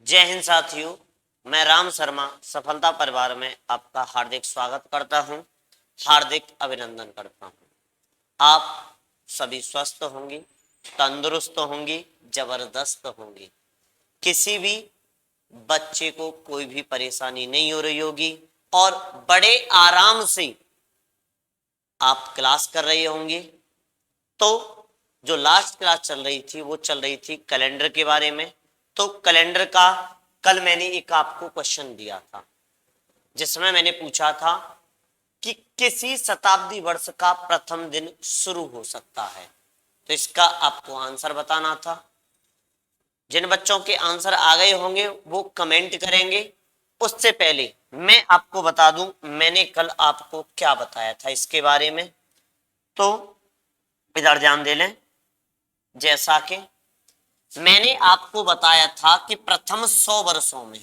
जय हिंद साथियों, मैं राम शर्मा सफलता परिवार में आपका हार्दिक स्वागत करता हूं, हार्दिक अभिनंदन करता हूं। आप सभी स्वस्थ होंगे, तंदुरुस्त होंगे, जबरदस्त होंगे। किसी भी बच्चे को कोई भी परेशानी नहीं हो रही होगी और बड़े आराम से आप क्लास कर रहे होंगे। तो जो लास्ट क्लास चल रही थी वो चल रही थी कैलेंडर के बारे में। तो कैलेंडर का कल मैंने एक आपको क्वेश्चन दिया था जिसमें मैंने पूछा था कि किसी शताब्दी वर्ष का प्रथम दिन शुरू हो सकता है। तो इसका आपको आंसर बताना था। जिन बच्चों के आंसर आ गए होंगे वो कमेंट करेंगे। उससे पहले मैं आपको बता दूं मैंने कल आपको क्या बताया था इसके बारे में। तो इधर ध्यान दे लें। जैसा कि मैंने आपको बताया था कि प्रथम 100 वर्षों में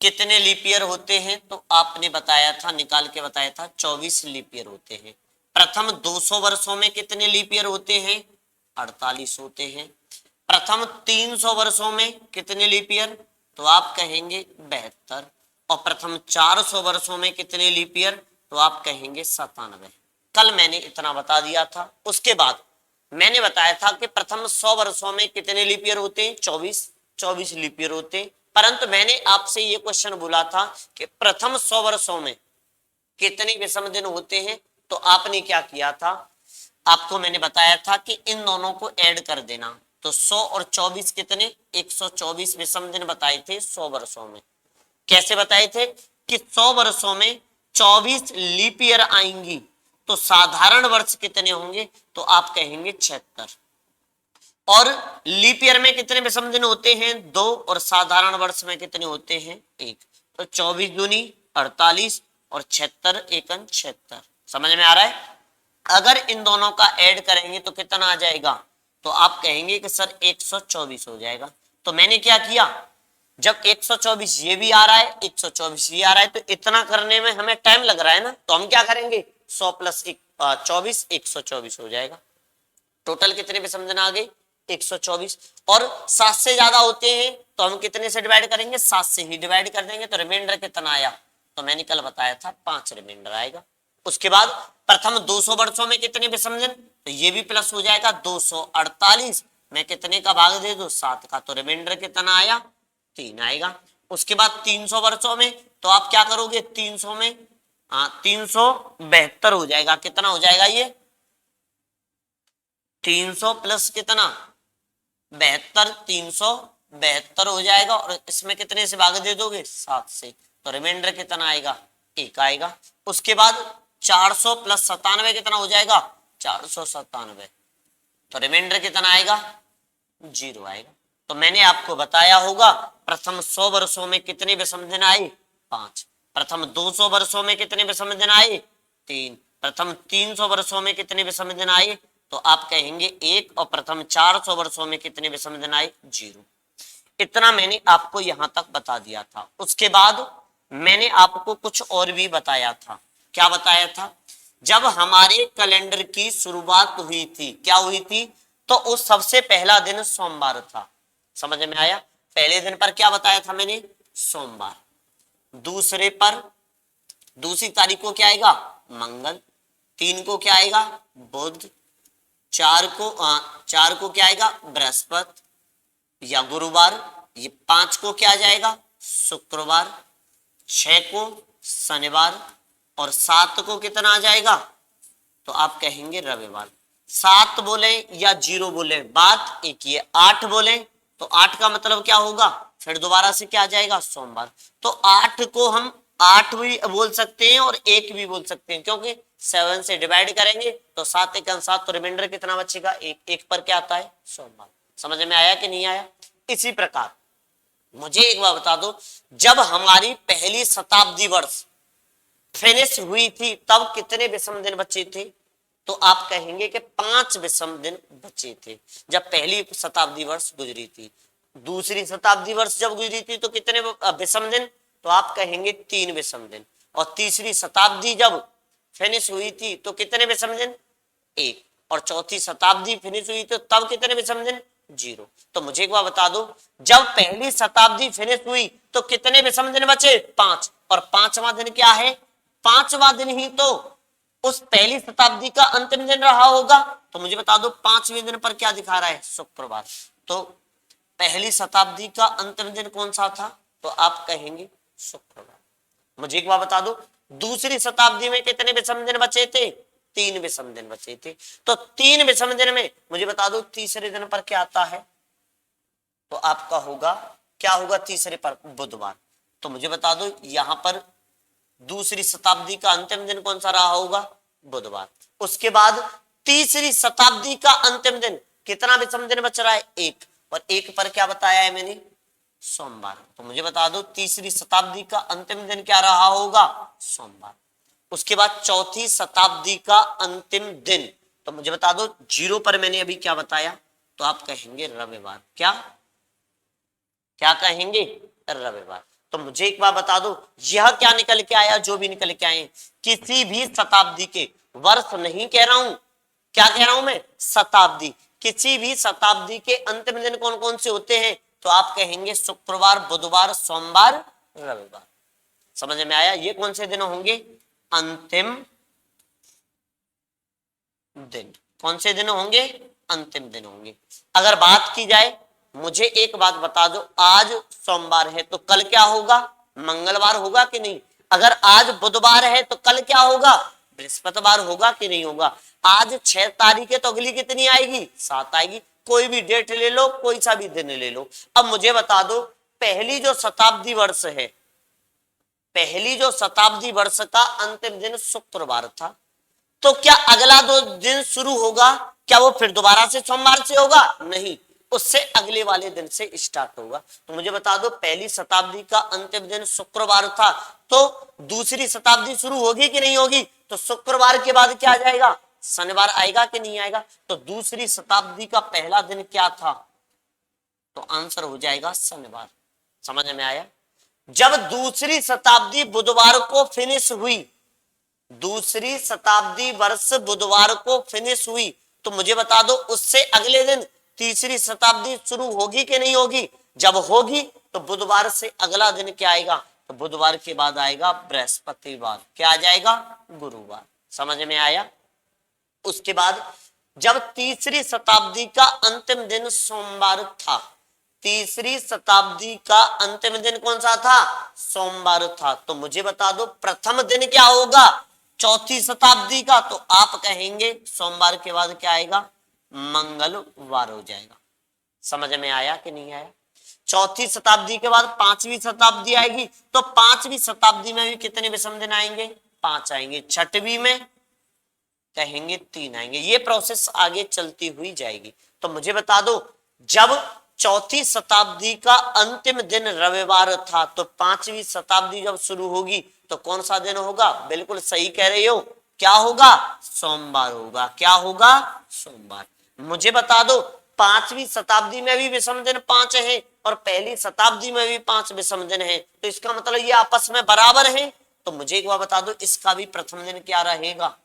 कितने लीप ईयर होते हैं, तो आपने बताया था, निकाल के बताया था 24 लीप ईयर होते हैं। प्रथम 200 वर्षों में कितने लीप ईयर होते हैं? 48 होते हैं। प्रथम 300 वर्षों में कितने लीप ईयर? तो आप कहेंगे 72। और प्रथम 400 वर्षों में कितने लीप ईयर? तो आप कहेंगे 97। कल मैंने इतना बता दिया था। उसके बाद मैंने बताया था कि प्रथम 100 वर्षों में कितने लीप ईयर होते हैं? 24 लीप ईयर होते हैं। परंतु मैंने आपसे ये क्वेश्चन बोला था कि प्रथम 100 वर्षों में कितने विषम दिन होते हैं। तो आपने क्या किया था, आपको मैंने बताया था कि इन दोनों को ऐड कर देना। तो 100 और 24 कितने? 124 विषम दिन बताए थे 100 वर्षों में। कैसे बताए थे कि 100 वर्षों में 24 लीप ईयर आएंगी तो साधारण वर्ष कितने होंगे? तो आप कहेंगे 76। और लीप ईयर में कितने विषम दिन होते हैं? 2। और साधारण वर्ष में कितने होते हैं? 1। तो 24 दूनी 48 और 76 एकन 76। समझ में आ रहा है? अगर इन दोनों का ऐड करेंगे तो कितना आ जाएगा? तो आप कहेंगे कि सर 124 हो जाएगा। तो मैंने क्या किया, जब 124 ये भी आ रहा है, 124 ये आ रहा है, तो इतना करने में हमें टाइम लग रहा है ना, तो हम क्या करेंगे 100 प्लस 24 124 हो जाएगा। टोटल कितने विषम दिन आ गए? 124। और 7 से ज्यादा होते हैं तो हम कितने से डिवाइड करेंगे? 7 से ही डिवाइड कर देंगे। तो रिमाइंडर कितना आया? तो मैंने कल बताया था 5 रिमाइंडर आएगा। उसके बाद प्रथम 200 वर्षों में कितने विषम दिन? तो ये भी प्लस हो जाएगा 248 में कितने का भाग दे दो? 7 का। तो रिमाइंडर कितना आया? 3 आएगा। उसके बाद 300 वर्षों में तो आप क्या करोगे? 300 में 372 हो जाएगा। कितना हो जाएगा ये? 300 प्लस कितना? 72। 372 हो जाएगा। और इसमें कितने से भाग दे दोगे? 7 से। तो रिमाइंडर कितना आएगा? 1 आएगा। उसके बाद 400 प्लस 97 कितना हो जाएगा? 497। तो रिमाइंडर कितना आएगा? 0 आएगा। तो मैंने आपको बताया होगा प्रथम 100 वर्षों में कितने विषम दिन आए? 5। प्रथम 200 वर्षों में कितने विषम दिन आए? 3। प्रथम 300 वर्षों में कितने विषम दिन आए? तो आप कहेंगे 1। और प्रथम 400 वर्षों में कितने विषम दिन आए? 0। इतना मैंने आपको यहां तक बता दिया था। उसके बाद मैंने आपको कुछ और भी बताया था। क्या बताया था? जब हमारे कैलेंडर की शुरुआत हुई थी, क्या हुई थी? तो उस सबसे पहला दिन सोमवार था। समझ में आया? पहले दिन पर क्या बताया था मैंने? सोमवार। दूसरे पर, दूसरी तारीख को क्या आएगा? मंगल। 3 को क्या आएगा? बुध। 4 को क्या आएगा? बृहस्पति या गुरुवार। ये 5 को क्या आ जाएगा? शुक्रवार। 6 को शनिवार। और 7 को कितना आ जाएगा? तो आप कहेंगे रविवार। 7 बोले या 0 बोले बात एक ही है। 8 बोले तो 8 का मतलब क्या होगा? फिर दोबारा से क्या आ जाएगा? सोमवार। तो 8 को हम 8 भी बोल सकते हैं और 1 भी बोल सकते हैं, क्योंकि 7 से डिवाइड करेंगे तो 7 एकम 7। तो रिमाइंडर कितना बचेगा? 1। 1 पर क्या आता है? सोमवार। समझ में आया कि नहीं आया? इसी प्रकार मुझे एक बार बता दो, जब हमारी पहली शताब्दी वर्ष फिनिश हुई थी तब कितने विषम दिन बचे थे? तो आप कहेंगे कि 5 विषम दिन बचे थे जब पहली शताब्दी वर्ष गुजरी थी। दूसरी शताब्दी वर्ष जब गुजरी थी तो कितने विषम दिन? तो आप कहेंगे 3 विषम दिन। और तीसरी शताब्दी जब फिनिश हुई थी तो कितने विषम दिन? 1। और चौथी शताब्दी फिनिश हुई तो तब कितने विषम दिन? 0। तो मुझे एक बार बता दो, जब पहली शताब्दी फिनिश हुई तो कितने विषम दिन बचे? 5। और 5वां दिन क्या है? 5वां दिन ही तो उस पहली शताब्दी का अंतिम दिन रहा होगा। तो मुझे बता दो 5वें दिन पर क्या दिखा रहा है? शुक्रवार। तो पहली शताब्दी का अंतिम दिन कौन सा था? तो आप कहेंगे शुक्रवार। मुझे एक बार बता दो, दूसरी शताब्दी में कितने विषम दिन बचे थे? 3 विषम दिन बचे थे। तो 3 विषम दिन में मुझे बता दो तीसरे दिन पर क्या आता है? तो आपका होगा, क्या होगा तीसरे पर? बुधवार। तो मुझे बता दो यहां पर दूसरी शताब्दी का अंतिम दिन कौन सा रहा होगा? बुधवार। उसके बाद तीसरी शताब्दी का अंतिम दिन, कितना विषम दिन बच रहा है? 1। और 1 पर क्या बताया है मैंने? सोमवार। तो मुझे बता दो तीसरी शताब्दी का अंतिम दिन क्या रहा होगा? सोमवार। उसके बाद चौथी शताब्दी का अंतिम दिन, तो मुझे बता दो 0 पर मैंने अभी क्या बताया? तो आप कहेंगे रविवार। क्या क्या कहेंगे? रविवार। तो मुझे एक बार बता दो, यह क्या निकल के आया? जो भी निकल के आए, किसी भी शताब्दी के, वर्ष नहीं कह रहा हूं, क्या कह रहा हूं मैं? शताब्दी। किसी भी शताब्दी के अंतिम दिन कौन कौन से होते हैं? तो आप कहेंगे शुक्रवार, बुधवार, सोमवार, रविवार। समझ में आया? ये कौन से दिन होंगे? अंतिम दिन। कौन से दिन होंगे? अंतिम दिन होंगे। अगर बात की जाए, मुझे एक बात बता दो, आज सोमवार है तो कल क्या होगा? मंगलवार होगा कि नहीं? अगर आज बुधवार है तो कल क्या होगा? बृहस्पतिवार होगा कि नहीं होगा? आज 6 तारीख है तो अगली कितनी आएगी? 7 आएगी। कोई भी डेट ले लो, कोई सा भी दिन ले लो। अब मुझे बता दो, पहली जो शताब्दी वर्ष है, पहली जो शताब्दी वर्ष का अंतिम दिन शुक्रवार था, तो क्या अगला 2 दिन शुरू होगा? क्या वो फिर दोबारा से सोमवार से होगा? नहीं, उससे अगले वाले दिन से स्टार्ट होगा। तो मुझे बता दो पहली शताब्दी का अंतिम दिन शुक्रवार था, तो दूसरी शताब्दी शुरू होगी कि नहीं होगी? तो शुक्रवार के बाद क्या आ जाएगा? शनिवार आएगा कि नहीं आएगा? तो दूसरी शताब्दी का पहला दिन क्या था? तो आंसर हो जाएगा शनिवार। समझ में आया? जब दूसरी शताब्दी बुधवार को फिनिश हुई, दूसरी शताब्दी वर्ष बुधवार को फिनिश हुई, तो मुझे बता दो उससे अगले दिन तीसरी शताब्दी शुरू होगी कि नहीं होगी? जब होगी तो बुधवार से अगला दिन क्या आएगा? तो बुधवार के बाद आएगा बृहस्पतिवार। क्या आ जाएगा? गुरुवार। समझ में आया? उसके बाद जब तीसरी शताब्दी का अंतिम दिन सोमवार था, तीसरी शताब्दी का अंतिम दिन कौन सा था? सोमवार था। तो मुझे बता दो प्रथम दिन क्या होगा? चौथी शताब्दी का। तो आप कहेंगे सोमवार के बाद क्या आएगा? मंगलवार हो जाएगा। समझ में आया कि नहीं आया? चौथी शताब्दी के बाद 5वीं शताब्दी आएगी, तो 5वीं शताब्दी में भी कितने विषम दिन आएंगे? 5 आएंगे। छठवीं में कहेंगे 3 आएंगे। ये प्रोसेस आगे चलती हुई जाएगी। तो मुझे बता दो, जब चौथी शताब्दी का अंतिम दिन रविवार था, तो 5वीं शताब्दी जब शुरू होगी तो कौन सा दिन होगा? बिल्कुल सही कह रहे हो, क्या होगा? सोमवार होगा। क्या होगा? सोमवार। मुझे बता दो 5वीं शताब्दी में भी विषम दिन 5 है और पहली शताब्दी में भी 5 विषम दिन है, तो इसका मतलब ये आपस में बराबर है। तो मुझे एक बार बता दो इसका भी प्रथम दिन क्या रहेगा?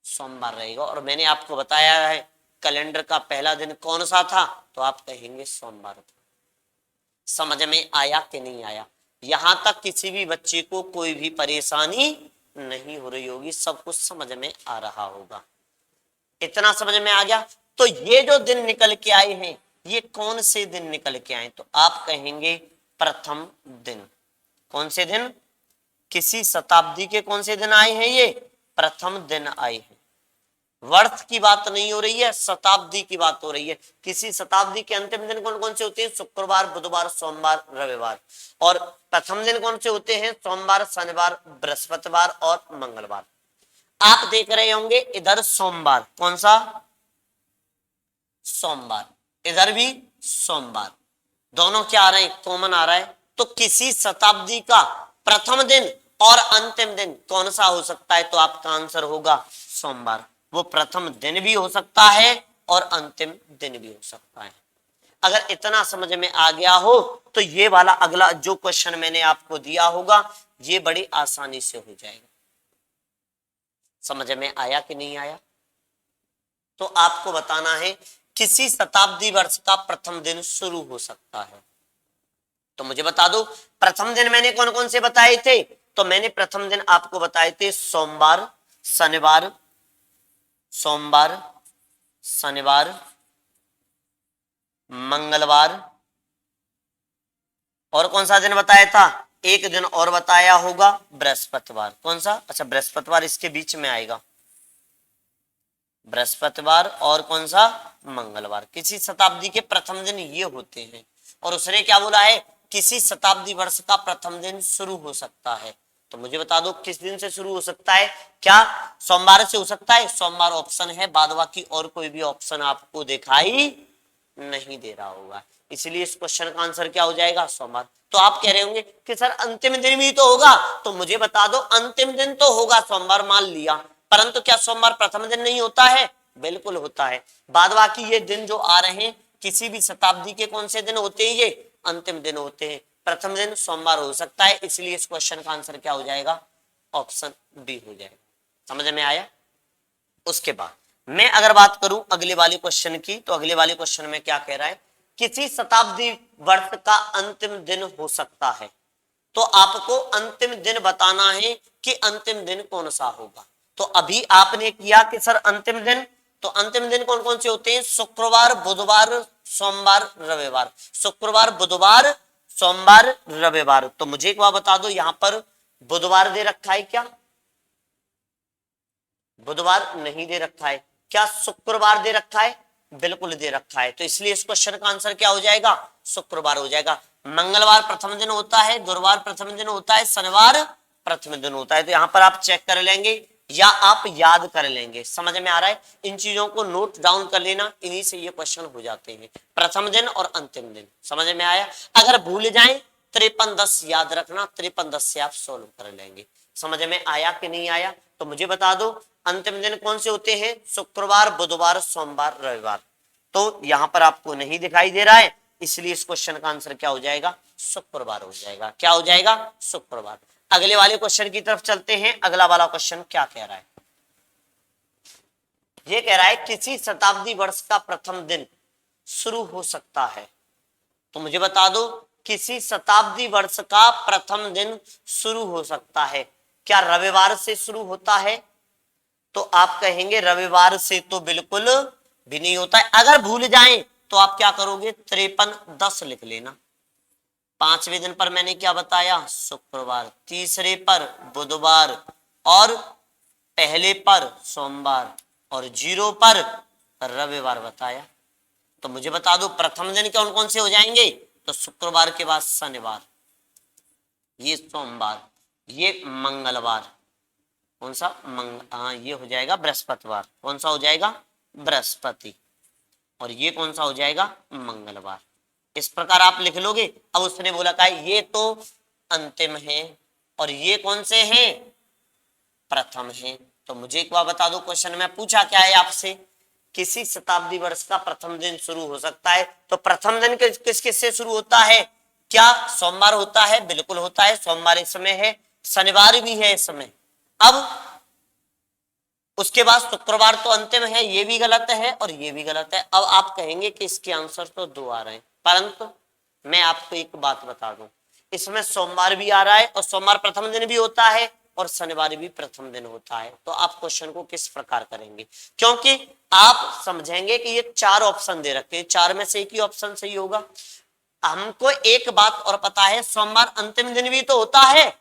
सोमवार रहेगा। और मैंने आपको बताया है कैलेंडर का पहला दिन कौन सा था? तो आप कहेंगे सोमवार था। समझ में आया कि नहीं आया? यहां तक किसी भी बच्चे को कोई भी परेशानी नहीं हो रही होगी, सब कुछ समझ में आ रहा होगा। इतना समझ में आ गया? तो ये जो दिन निकल के आए हैं, ये कौन से दिन निकल के आए? तो आप कहेंगे प्रथम दिन। कौन से दिन? किसी शताब्दी के कौन से दिन आए हैं? ये प्रथम दिन आए हैं। वर्ष की बात नहीं हो रही है, शताब्दी की बात हो रही है। किसी शताब्दी के अंतिम दिन कौन कौन से होते हैं? शुक्रवार, बुधवार, सोमवार, रविवार। और प्रथम दिन कौन से होते हैं? सोमवार, शनिवार, बृहस्पतिवार और मंगलवार। आप देख रहे होंगे इधर सोमवार, कौन सा? सोमवार। इधर भी सोमवार। दोनों क्या आ रहे हैं? कॉमन आ रहा है। तो किसी शताब्दी का प्रथम दिन और अंतिम दिन कौन सा हो सकता है? तो आपका आंसर होगा सोमवार। वो प्रथम दिन भी हो सकता है और अंतिम दिन भी हो सकता है। अगर इतना समझ में आ गया हो तो ये वाला अगला जो क्वेश्चन मैंने आपको दिया होगा, ये बड़ी आसानी से हो जाएगा। समझ में आया कि नहीं आया? तो आपको बताना है किसी शताब्दी वर्ष का प्रथम दिन शुरू हो सकता है? तो मुझे बता दो प्रथम दिन मैंने कौन कौन से बताए थे। तो मैंने प्रथम दिन आपको बताए थे सोमवार, शनिवार, सोमवार, शनिवार, मंगलवार, और कौन सा दिन बताया था? एक दिन और बताया होगा, बृहस्पतिवार। कौन सा? अच्छा, बृहस्पतिवार इसके बीच में आएगा, बृहस्पतिवार और कौन सा? मंगलवार। किसी शताब्दी के प्रथम दिन ये होते हैं। और उसने क्या बोला है? किसी शताब्दी वर्ष का प्रथम दिन शुरू हो सकता है। तो मुझे बता दो किस दिन से शुरू हो सकता है? क्या सोमवार से हो सकता है? सोमवार ऑप्शन है, बाद बाकी और कोई भी ऑप्शन आपको दिखाई नहीं दे रहा होगा, इसलिए इस क्वेश्चन का आंसर क्या हो जाएगा? सोमवार। तो आप कह रहे होंगे कि सर अंतिम दिन भी तो होगा, तो मुझे बता दो अंतिम दिन तो होगा, सोमवार मान लिया, परंतु क्या सोमवार प्रथम दिन नहीं होता है? बिल्कुल होता है। बाद बाकी ये दिन जो आ रहे हैं किसी भी शताब्दी के कौन से दिन होते हैं? ये अंतिम दिन होते हैं। प्रथम दिन सोमवार हो सकता है, इसलिए इस क्वेश्चन का आंसर क्या हो जाएगा? ऑप्शन बी हो जाएगा। समझ में आया? उसके बाद मैं अगर बात करूं अगले वाले क्वेश्चन की, तो अगले वाले क्वेश्चन में क्या कह रहा है? किसी शताब्दी वर्ष का अंतिम दिन हो सकता है। तो आपको अंतिम दिन बताना है कि अंतिम दिन कौन सा होगा। तो अभी आपने किया कि सर अंतिम दिन, तो अंतिम दिन कौन कौन से होते हैं? शुक्रवार, बुधवार, सोमवार, रविवार। शुक्रवार, बुधवार, सोमवार, रविवार। तो मुझे एक बात बता दो, यहां पर बुधवार दे रखा है क्या? बुधवार नहीं दे रखा है। क्या शुक्रवार दे रखा है? बिल्कुल दे रखा है। तो इसलिए इस क्वेश्चन का आंसर क्या हो जाएगा? शुक्रवार हो जाएगा। मंगलवार प्रथम दिन होता है, गुरुवार प्रथम दिन होता है, शनिवार प्रथम दिन होता है। तो यहां पर आप चेक कर लेंगे या आप याद कर लेंगे। समझ में आ रहा है? इन चीजों को नोट डाउन कर लेना, इन्हीं से ये क्वेश्चन हो जाते हैं, प्रथम दिन और अंतिम दिन। समझ में आया? अगर भूल जाए 5310 याद रखना, 5310 से आप सोल्व कर लेंगे। समझ में आया कि नहीं आया? तो मुझे बता दो अंतिम दिन कौन से होते हैं? शुक्रवार, बुधवार, सोमवार, रविवार। तो यहां पर आपको नहीं दिखाई दे रहा है, इसलिए इस क्वेश्चन का आंसर क्या हो जाएगा? शुक्रवार हो जाएगा। क्या हो जाएगा? शुक्रवार। अगले वाले क्वेश्चन की तरफ चलते हैं। अगला वाला क्वेश्चन क्या कह रहा है? ये कह रहा है किसी शताब्दी वर्ष का प्रथम दिन शुरू हो सकता है। तो मुझे बता दो किसी शताब्दी वर्ष का प्रथम दिन शुरू हो सकता है। क्या रविवार से शुरू होता है? तो आप कहेंगे रविवार से तो बिल्कुल भी नहीं होता है। अगर भूल जाएं तो आप क्या करोगे? 5310 लिख लेना। पांचवें दिन पर मैंने क्या बताया? शुक्रवार। तीसरे पर बुधवार, और पहले पर सोमवार, और 0 पर रविवार बताया। तो मुझे बता दो प्रथम दिन कौन कौन से हो जाएंगे? तो शुक्रवार के बाद शनिवार, ये सोमवार, ये मंगलवार, कौन सा? हाँ, ये हो जाएगा बृहस्पतिवार। कौन सा हो जाएगा? बृहस्पति। और ये कौन सा हो जाएगा? मंगलवार। इस प्रकार आप लिख लोगे। अब उसने बोला का ये तो अंतिम है और ये कौन से हैं? प्रथम है। तो मुझे एक बार बता दो क्वेश्चन में पूछा क्या है आपसे? किसी शताब्दी वर्ष का प्रथम दिन शुरू हो सकता है। तो प्रथम दिन किस किस से शुरू होता है? क्या सोमवार होता है? बिल्कुल होता है, सोमवार इस समय है, शनिवार भी है इस समय। अब उसके बाद शुक्रवार तो अंतिम है, ये भी गलत है और ये भी गलत है। अब आप कहेंगे कि इसके आंसर तो 2 आ रहे हैं, परंतु मैं आपको एक बात बता दूं, इसमें सोमवार भी आ रहा है और सोमवार प्रथम दिन भी होता है और शनिवार भी प्रथम दिन होता है। तो आप क्वेश्चन को किस प्रकार करेंगे? क्योंकि आप समझेंगे कि ये 4 ऑप्शन दे रखे हैं, 4 में से एक ही ऑप्शन सही होगा। हमको एक बात और पता है, सोमवार अंतिम दिन भी तो होता है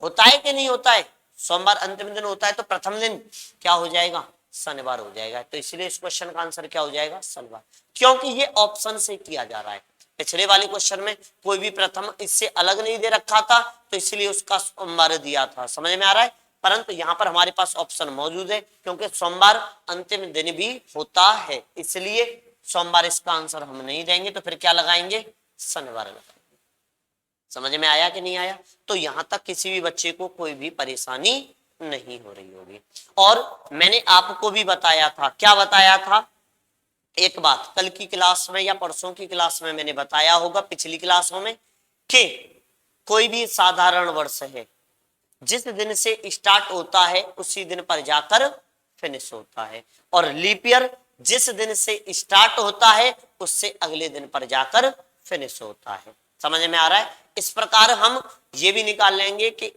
कि नहीं होता है? सोमवार अंतिम दिन होता है, तो प्रथम दिन क्या हो जाएगा? शनिवार हो जाएगा। तो इसलिए इस क्वेश्चन का आंसर क्या हो जाएगा? शनिवार, क्योंकि ये ऑप्शन से किया जा रहा है। पिछले वाले क्वेश्चन में कोई भी प्रथम इससे अलग नहीं दे रखा था, तो इसलिए उसका सोमवार दिया था। समझ में आ रहा है? परंतु यहाँ पर हमारे पास ऑप्शन मौजूद है, क्योंकि सोमवार अंतिम दिन भी होता है, इसलिए सोमवार इसका आंसर हम नहीं देंगे। तो फिर क्या लगाएंगे? शनिवार लगाएंगे। समझ में आया कि नहीं आया? तो यहां तक किसी भी बच्चे को कोई भी परेशानी नहीं हो रही होगी। और मैंने आपको भी बताया था, क्या बताया था? एक बात कल की क्लास में या परसों की क्लास में मैंने बताया होगा, पिछली क्लासों में, कि कोई भी साधारण वर्ष है, जिस दिन से स्टार्ट होता है उसी दिन पर जाकर फिनिश होता है। और लीप ईयर जिस दिन से स्टार्ट होता है उससे अगले दिन पर जाकर फिनिश होता है। समझ में आ रहा है? इस प्रकार हम ये भी निकाल लेंगे कि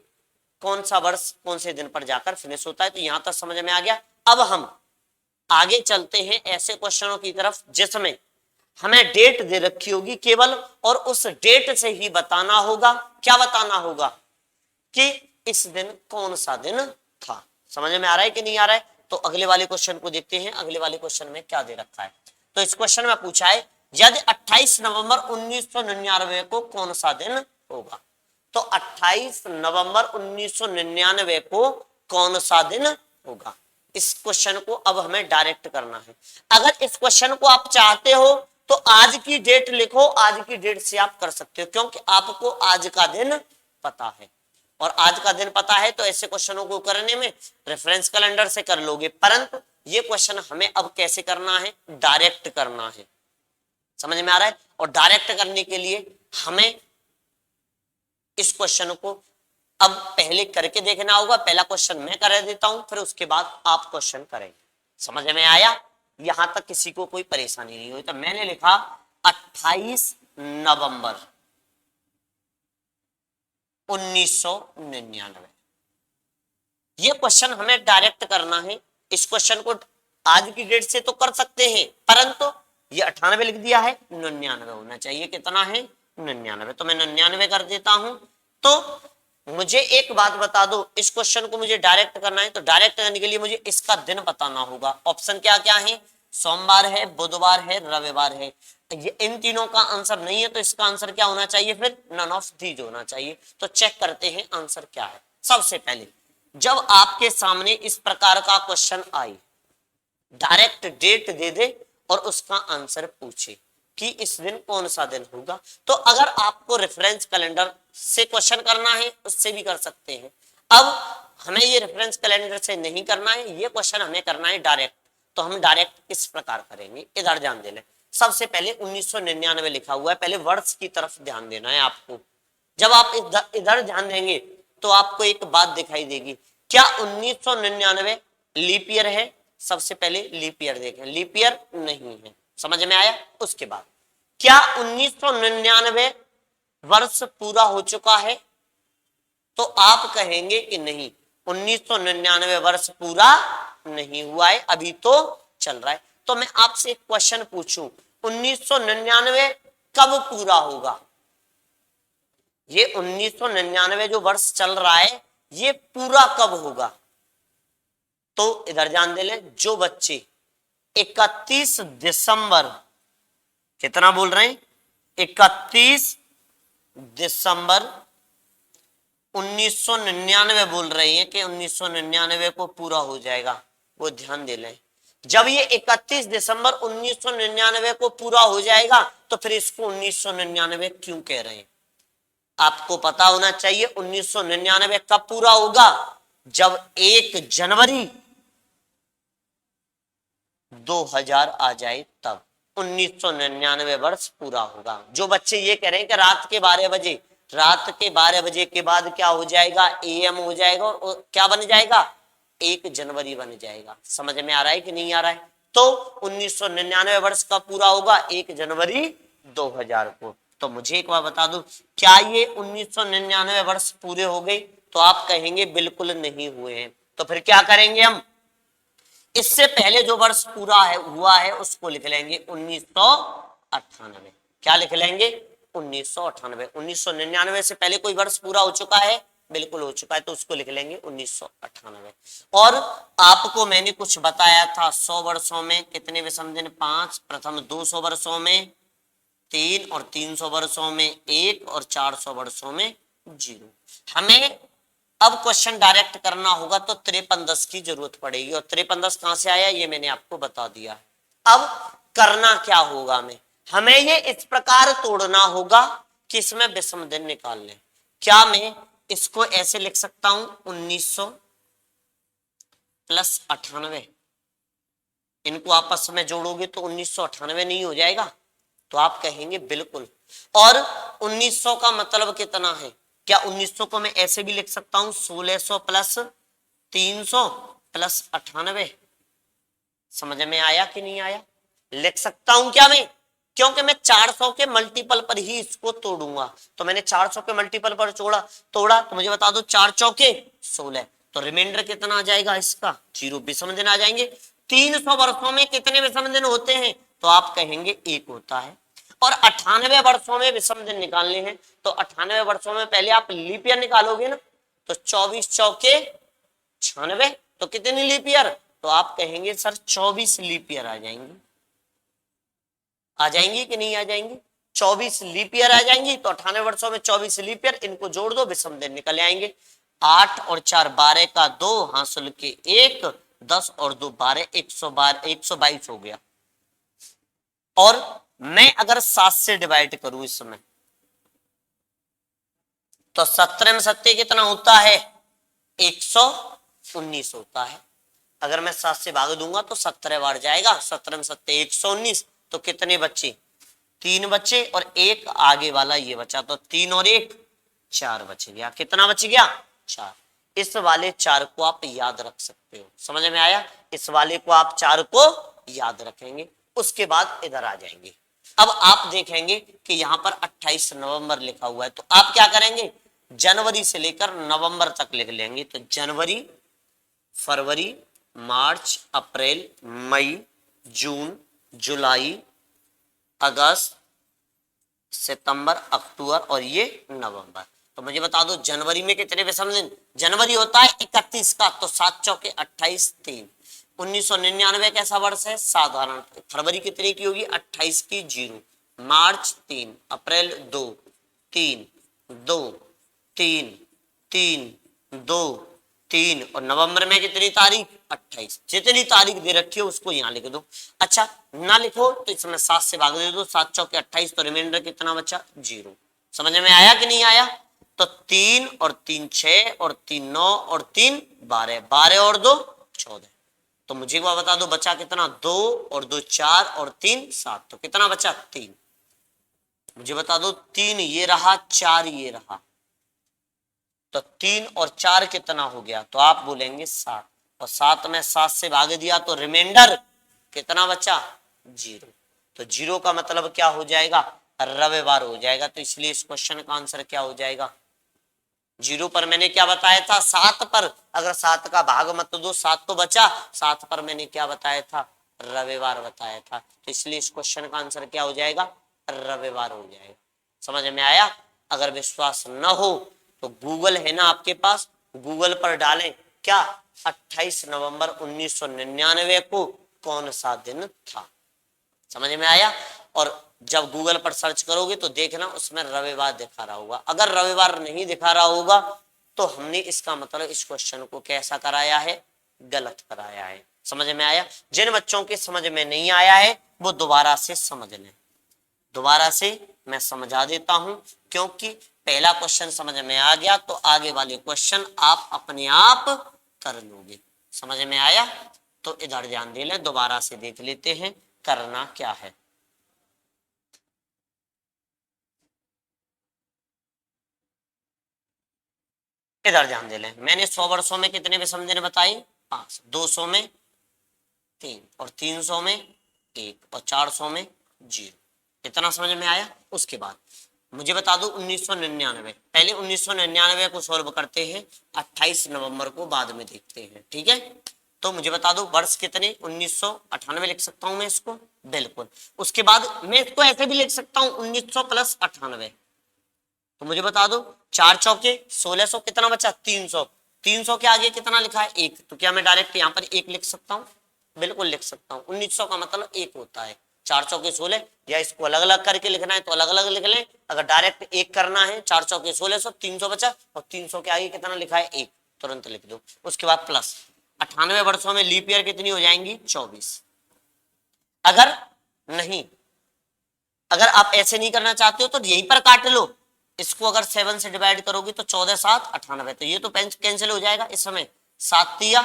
कौन सा वर्ष कौन से दिन पर जाकर फिनिश होता है। तो यहां तक समझ में आ गया। अब हम आगे चलते हैं ऐसे क्वेश्चनों की तरफ जिसमें हमें डेट दे रखी होगी केवल, और उस डेट से ही बताना होगा, क्या बताना होगा कि इस दिन कौन सा दिन था। समझ में आ रहा है कि नहीं आ रहा है? तो अगले वाले क्वेश्चन को देखते हैं, अगले वाले क्वेश्चन में क्या दे रखा है। तो इस क्वेश्चन में पूछा है यदि 28 नवंबर 1999 को कौन सा दिन होगा। तो 28 नवंबर 1999 को कौन सा दिन होगा। इस क्वेश्चन को अब हमें डायरेक्ट करना है। अगर इस क्वेश्चन को आप चाहते हो तो आज की डेट लिखो, आज की डेट से आप कर सकते हो, क्योंकि आपको आज का दिन पता है। और आज का दिन पता है तो ऐसे क्वेश्चनों को करने में रेफरेंस कैलेंडर से कर लोगे, परंतु ये क्वेश्चन हमें अब कैसे करना है, डायरेक्ट करना है। समझ में आ रहा है? और डायरेक्ट करने के लिए हमें इस क्वेश्चन को अब पहले करके देखना होगा। पहला क्वेश्चन मैं कर देता हूं, फिर उसके बाद आप क्वेश्चन करेंगे। समझ में आया? यहां तक किसी को कोई परेशानी नहीं हुई। तो मैंने लिखा 28 नवंबर 1999। ये क्वेश्चन हमें डायरेक्ट करना है। इस क्वेश्चन को आज की डेट से तो कर सकते हैं, परंतु ये 98 लिख दिया है, 99 होना चाहिए। कितना है? 99। तो मैं 99 कर देता हूं। तो मुझे एक बात बता दो, इस क्वेश्चन को मुझे डायरेक्ट करना है, तो डायरेक्ट करने के लिए मुझे इसका दिन बताना होगा। ऑप्शन क्या क्या है? सोमवार है, बुधवार है, रविवार है। ये इन तीनों का आंसर नहीं है, तो इसका आंसर क्या होना चाहिए? फिर नन ऑफ दीज होना चाहिए। तो चेक करते हैं आंसर क्या है। सबसे पहले जब आपके सामने इस प्रकार का क्वेश्चन आए, डायरेक्ट डेट दे दे और उसका आंसर पूछे कि इस दिन कौन सा दिन होगा, तो अगर आपको रेफरेंस कैलेंडर से क्वेश्चन करना है उससे भी कर सकते हैं। अब हमें ये रेफरेंस कैलेंडर से नहीं करना है, ये क्वेश्चन हमें करना है डायरेक्ट। तो हम डायरेक्ट किस प्रकार करेंगे, इधर ध्यान देना। सबसे पहले 1999 लिखा हुआ है, पहले वर्ष की तरफ ध्यान देना है आपको। जब आप इधर ध्यान देंगे तो आपको एक बात दिखाई देगी। क्या 1999 लीप ईयर है? सबसे पहले लीप ईयर देखें, लीप ईयर नहीं है। समझ में आया? उसके बाद क्या 1999 वर्ष पूरा हो चुका है? तो आप कहेंगे कि नहीं, 1999 वर्ष पूरा नहीं हुआ है, अभी तो चल रहा है। तो मैं आपसे एक क्वेश्चन पूछूं, 1999 कब पूरा होगा? ये 1999 जो वर्ष चल रहा है ये पूरा कब होगा? तो इधर ध्यान दे लें, जो बच्चे 31 दिसंबर, कितना बोल रहे हैं? 31 दिसंबर 1999 बोल रही हैं कि 1999 को पूरा हो जाएगा, वो ध्यान दे लें। जब ये 31 दिसंबर 1999 को पूरा हो जाएगा तो फिर इसको 1999 क्यों कह रहे हैं? आपको पता होना चाहिए 1999 कब पूरा होगा? जब 1 जनवरी 2000 आ जाए तब 1999 वर्ष पूरा होगा। जो बच्चे ये कह रहे हैं कि रात के 12 बजे, रात के 12 बजे के बाद क्या हो जाएगा? AM हो जाएगा और क्या बन जाएगा? 1 जनवरी बन जाएगा। समझ में आ रहा है कि नहीं आ रहा है? तो 1999 वर्ष कब पूरा होगा? 1 जनवरी 2000 को। तो मुझे एक बार बता दो, क्या ये 1999 वर्ष पूरे हो गए? तो आप कहेंगे बिल्कुल नहीं हुए हैं। तो फिर क्या करेंगे हम? इससे पहले जो वर्ष पूरा है हुआ है उसको लिख लेंगे 1998। क्या लिख लेंगे? 1998। 1999 से पहले कोई वर्ष पूरा हो चुका है? बिल्कुल हो चुका है, तो उसको लिख लेंगे 1998। और आपको मैंने कुछ बताया था, 100 वर्षों में कितने विषम दिन? 5। प्रथम 200 वर्षों में 3, और 300 वर्षों में 1, और 400 वर्षों में 0। हमें अब क्वेश्चन डायरेक्ट करना होगा तो 5310 की जरूरत पड़ेगी, और 5310 कहां से आया ये मैंने आपको बता दिया। अब करना क्या होगा? हमें ये इस प्रकार तोड़ना होगा कि इसमें विषम दिन निकाल लें। क्या मैं इसको ऐसे लिख सकता हूं, 1900 प्लस 98? इनको आपस में जोड़ोगे तो 1998 नहीं हो जाएगा? तो आप कहेंगे बिल्कुल। और 1900 का मतलब कितना है? क्या 1900 को मैं ऐसे भी लिख सकता हूं, 1600 प्लस 300 प्लस 98? समझ में आया कि नहीं आया? लिख सकता हूं क्या मैं? क्योंकि मैं 400 के मल्टीपल पर ही इसको तोड़ूंगा। तो मैंने 400 के मल्टीपल पर तोड़ा तो मुझे बता दो 4 चौके 16, तो रिमाइंडर कितना आ जाएगा इसका? 0 विषम दिन आ जाएंगे। 300 वर्षों में कितने विषम दिन होते हैं? तो आप कहेंगे 1 होता है। और 98 वर्षों में विषम दिन निकालने हैं, तो 98 वर्षों में पहले आप लीप ईयर निकालोगे ना, तो 24 चौके 96, तो कितनी लीप ईयर? तो आप कहेंगे सर 24 लीप ईयर आ जाएंगी। आ जाएंगी कि नहीं आ जाएंगी? 24 लीप ईयर आ जाएंगी। तो 98 वर्षों में 24 लीप ईयर, इनको जोड़ दो, विषम दिन निकल आएंगे। 8 और 4 12 का 2, हासिल के 1, 10 और 2 12, 122 हो गया। और मैं अगर 7 से डिवाइड करूं इस समय, तो 17 में 7 कितना होता है? 119 होता है। अगर मैं 7 से भाग दूंगा तो 17 बार जाएगा, 17 में 7 119, तो कितने बच्चे? 3 बच्चे, और एक आगे वाला ये बचा, तो 3 और 1 4 बच गया। कितना बच गया? 4। इस वाले 4 को आप याद रख सकते हो। समझ में आया? इस वाले को आप 4 को याद रखेंगे, उसके बाद इधर आ जाएंगे। अब आप देखेंगे कि यहां पर 28 नवंबर लिखा हुआ है, तो आप क्या करेंगे? जनवरी से लेकर नवंबर तक लिख लेंगे। तो जनवरी, फरवरी, मार्च, अप्रैल, मई, जून, जुलाई, अगस्त, सितंबर, अक्टूबर और ये नवंबर। तो मुझे बता दो जनवरी में कितने विषम दिन? जनवरी होता है 31 का, तो 7 चौके 28, 3। 1999 कैसा वर्ष है? साधारण। फरवरी कितने की होगी? 28 की, 0। मार्च 3, अप्रैल 2, 3, 2, 3, 3, 2, 3, और नवंबर में कितनी तारीख? 28। जितनी तारीख दे रखी हो उसको यहाँ लिख दो। अच्छा ना लिखो तो इसमें 7 से भाग दे दो, 7 चौके 28, तो रिमाइंडर कितना बचा? 0। समझ में आया कि नहीं आया? तो 3 और 3 6 और 3 9 और 3 12, 12 और 2 14। तो मुझे वो बता दो बचा कितना? 2 और 2 4 और 3 7, तो कितना बचा? 3। मुझे बता दो 3 ये रहा, 4 ये रहा, तो 3 और 4 कितना हो गया? तो आप बोलेंगे 7, और 7 में 7 से भाग दिया तो रिमाइंडर कितना बचा? 0। तो 0 का मतलब क्या हो जाएगा? रविवार हो जाएगा। तो इसलिए इस क्वेश्चन का आंसर क्या हो जाएगा? 0 पर मैंने क्या बताया था? 7 पर अगर 7 का भाग मत दो, 7 तो बचा, 7 पर मैंने क्या बताया था? रविवार बताया था। तो इसलिए इस क्वेश्चन का आंसर क्या हो जाएगा? रविवार हो जाएगा। समझ में आया? अगर विश्वास न हो तो गूगल है ना आपके पास, गूगल पर डालें क्या 28 नवंबर 1999 को कौन सा दिन था। समझ में आया? और जब गूगल पर सर्च करोगे तो देखना उसमें रविवार दिखा रहा होगा। अगर रविवार नहीं दिखा रहा होगा तो हमने इसका मतलब इस क्वेश्चन को कैसा कराया है? गलत कराया है। समझ में आया? जिन बच्चों के समझ में नहीं आया है वो दोबारा से समझ लें। दोबारा से मैं समझा देता हूं, क्योंकि पहला क्वेश्चन समझ में आ गया तो आगे वाले क्वेश्चन आप अपने आप कर लोगे। समझ में आया? तो इधर ध्यान दे लें, दोबारा से देख लेते हैं करना क्या है। इधर ध्यान दे लें, मैंने 100 वर्षों में कितने विषम दिन बताए? 5। 200 में 3, और 300 में 1, और 400 में 0। इतना समझ में आया? उसके बाद मुझे बता दो 1999, पहले 1999 को सॉल्व करते हैं, 28 नवंबर को बाद में देखते हैं। ठीक है? तो मुझे बता दो वर्ष कितने? 1998 लिख सकता हूं मैं इसको, बिल्कुल। उसके बाद मैं इसको ऐसे भी लिख सकता हूं 1900 प्लस 98। तो मुझे बता दो 4 चौके 1600, कितना बचा? 300। 300 के आगे कितना लिखा है? 1। तो क्या मैं डायरेक्ट यहाँ पर 1 लिख सकता हूँ? बिल्कुल लिख सकता हूँ। 1900 का मतलब 1 होता है। 4 चौके 16, या इसको अलग अलग करके लिखना है तो अलग अलग लिख लें। अगर डायरेक्ट 1 करना है, 4 चौके 1600, 300 बचा, और 300 के आगे कितना लिखा है? 1, तुरंत लिख दो। उसके बाद प्लस 98 वर्षों में लीप ईयर कितनी हो जाएंगी? 24। अगर नहीं, अगर आप ऐसे नहीं करना चाहते हो तो यहीं पर काट लो। इसको अगर 7 से डिवाइड करोगे तो 14 7 98, तो ये तो कैंसिल हो जाएगा इस समय। 7 तिया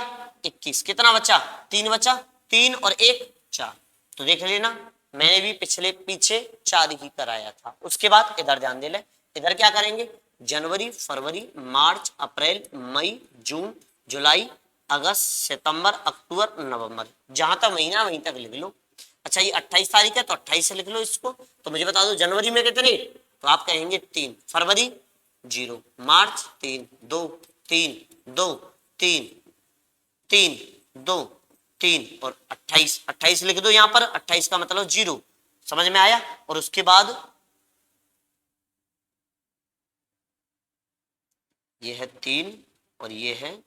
21, कितना बचा? 3 बचा, 3 और 1 4। तो देख लेना मैंने भी पीछे 4 ही कराया था। उसके बाद इधर ध्यान दे ले, इधर क्या करेंगे? जनवरी, फरवरी, मार्च, अप्रैल, मई, जून, जुलाई, अगस्त, सितंबर, अक्टूबर, नवंबर, जहां तक महीना वहीं तक लिख लो। अच्छा ये 28 तारीख है तो 28 से लिख लो इसको। तो मुझे बता दो जनवरी में कितने, तो आप कहेंगे 3, फरवरी 0, मार्च 3, 2, 3, 2, 3, 3, 2, 3 और 28, 28 लिख दो यहां पर, 28 का मतलब 0, समझ में आया। और उसके बाद ये है 3 और ये है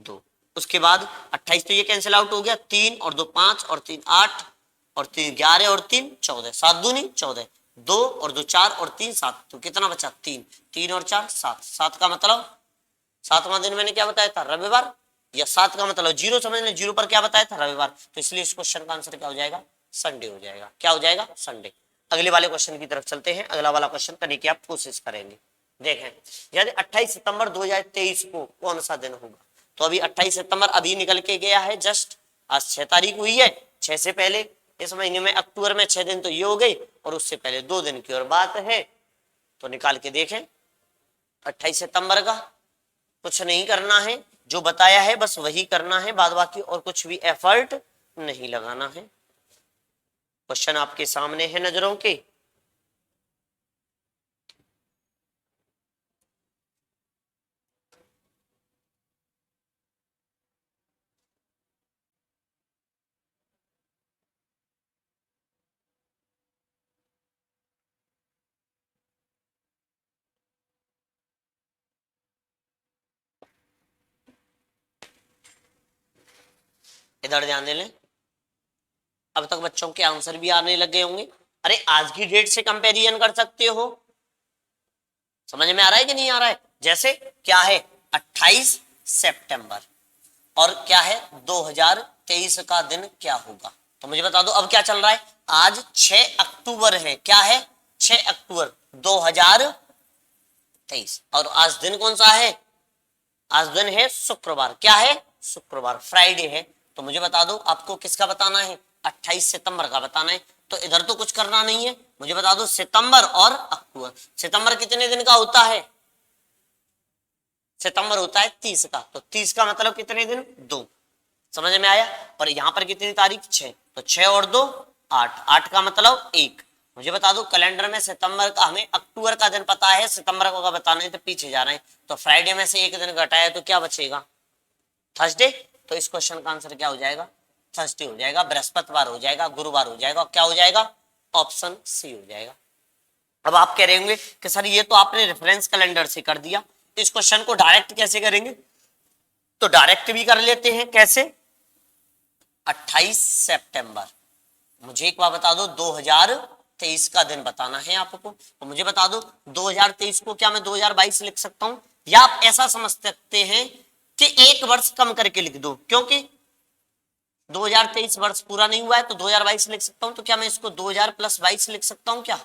2, उसके बाद 28 तो ये कैंसिल आउट हो गया, 3 और 2 5 और 3 8 और 3 11 और 3 14, 7 दूनी 14, 2 और 2 4 और 3 7, तो कितना बचा 3, 3 और 4 7, 7 का मतलब 7वां दिन मैंने क्या बताया था, रविवार, या 7 का मतलब 0, समझ लें 0 पर क्या बताया था, रविवार, तो इसलिए इस क्वेश्चन का आंसर क्या हो जाएगा, संडे हो जाएगा। क्या हो जाएगा, संडे। अगले वाले क्वेश्चन की तरफ चलते हैं, अगला वाला क्वेश्चन करने की आप कोशिश करेंगे। देखें यदि 28 सितंबर 2023 को कौन सा दिन होगा, तो अभी 28 सितंबर अभी निकल के गया है, जस्ट आज 6 तारीख हुई है, 6 से पहले इस महीने में अक्टूबर में 6 दिन तो ये हो गई, और उससे पहले 2 दिन की और बात है, तो निकाल के देखें 28 सितंबर का। कुछ नहीं करना है, जो बताया है बस वही करना है, बाद बाकी और कुछ भी एफर्ट नहीं लगाना है। क्वेश्चन आपके सामने है नजरों के, इधर ध्यान दे लें। अब तक बच्चों के आंसर भी आने लगे होंगे। अरे आज की डेट से कंपैरिजन कर सकते हो, समझ में आ रहा है कि नहीं आ रहा है। जैसे क्या है 28 सितंबर और क्या है 2023 का दिन क्या होगा, तो मुझे बता दो। अब क्या चल रहा है, आज 6 अक्टूबर है, क्या है 6 अक्टूबर 2023, और आज दिन कौन सा है, आज दिन है शुक्रवार, क्या है शुक्रवार, फ्राइडे है। तो मुझे बता दो आपको किसका बताना है, 28 सितंबर का बताना है। तो इधर तो कुछ करना नहीं है, मुझे बता दो सितंबर और अक्टूबर। सितंबर कितने दिन का होता है, सितंबर होता है 30 का, तो 30 का मतलब कितने दिन, 2, समझ में आया। और यहां पर कितनी तारीख 6, तो 6 और 2 8, 8 का मतलब 1। मुझे बता दो कैलेंडर में सितंबर का, हमें अक्टूबर का दिन पता है, सितंबर का बताना है तो पीछे जा रहे हैं, तो फ्राइडे में से एक दिन घटाया तो क्या बचेगा, थर्सडे। तो इस क्वेश्चन का आंसर क्या हो जाएगा, थर्सडे हो जाएगा, बृहस्पतिवार हो जाएगा, गुरुवार हो जाएगा, क्या हो जाएगा, ऑप्शन सी हो जाएगा। अब आप कह रहे होंगे कि सर ये तो आपने रेफरेंस कैलेंडर से कर दिया, इस क्वेश्चन को डायरेक्ट कैसे करेंगे, तो डायरेक्ट भी कर लेते हैं। कैसे, 28 सितंबर, मुझे एक बार बता दो 2023 का दिन बताना है आपको, तो मुझे बता दो 2023 को क्या मैं 2022 लिख सकता हूं, या आप ऐसा समझ सकते हैं कि एक वर्ष कम करके लिख दो, क्योंकि 2023 वर्ष पूरा नहीं हुआ है तो 2022 लिख सकता हूं, तो क्या मैं इसको 2000 प्लस 22 लिख सकता हूं क्या,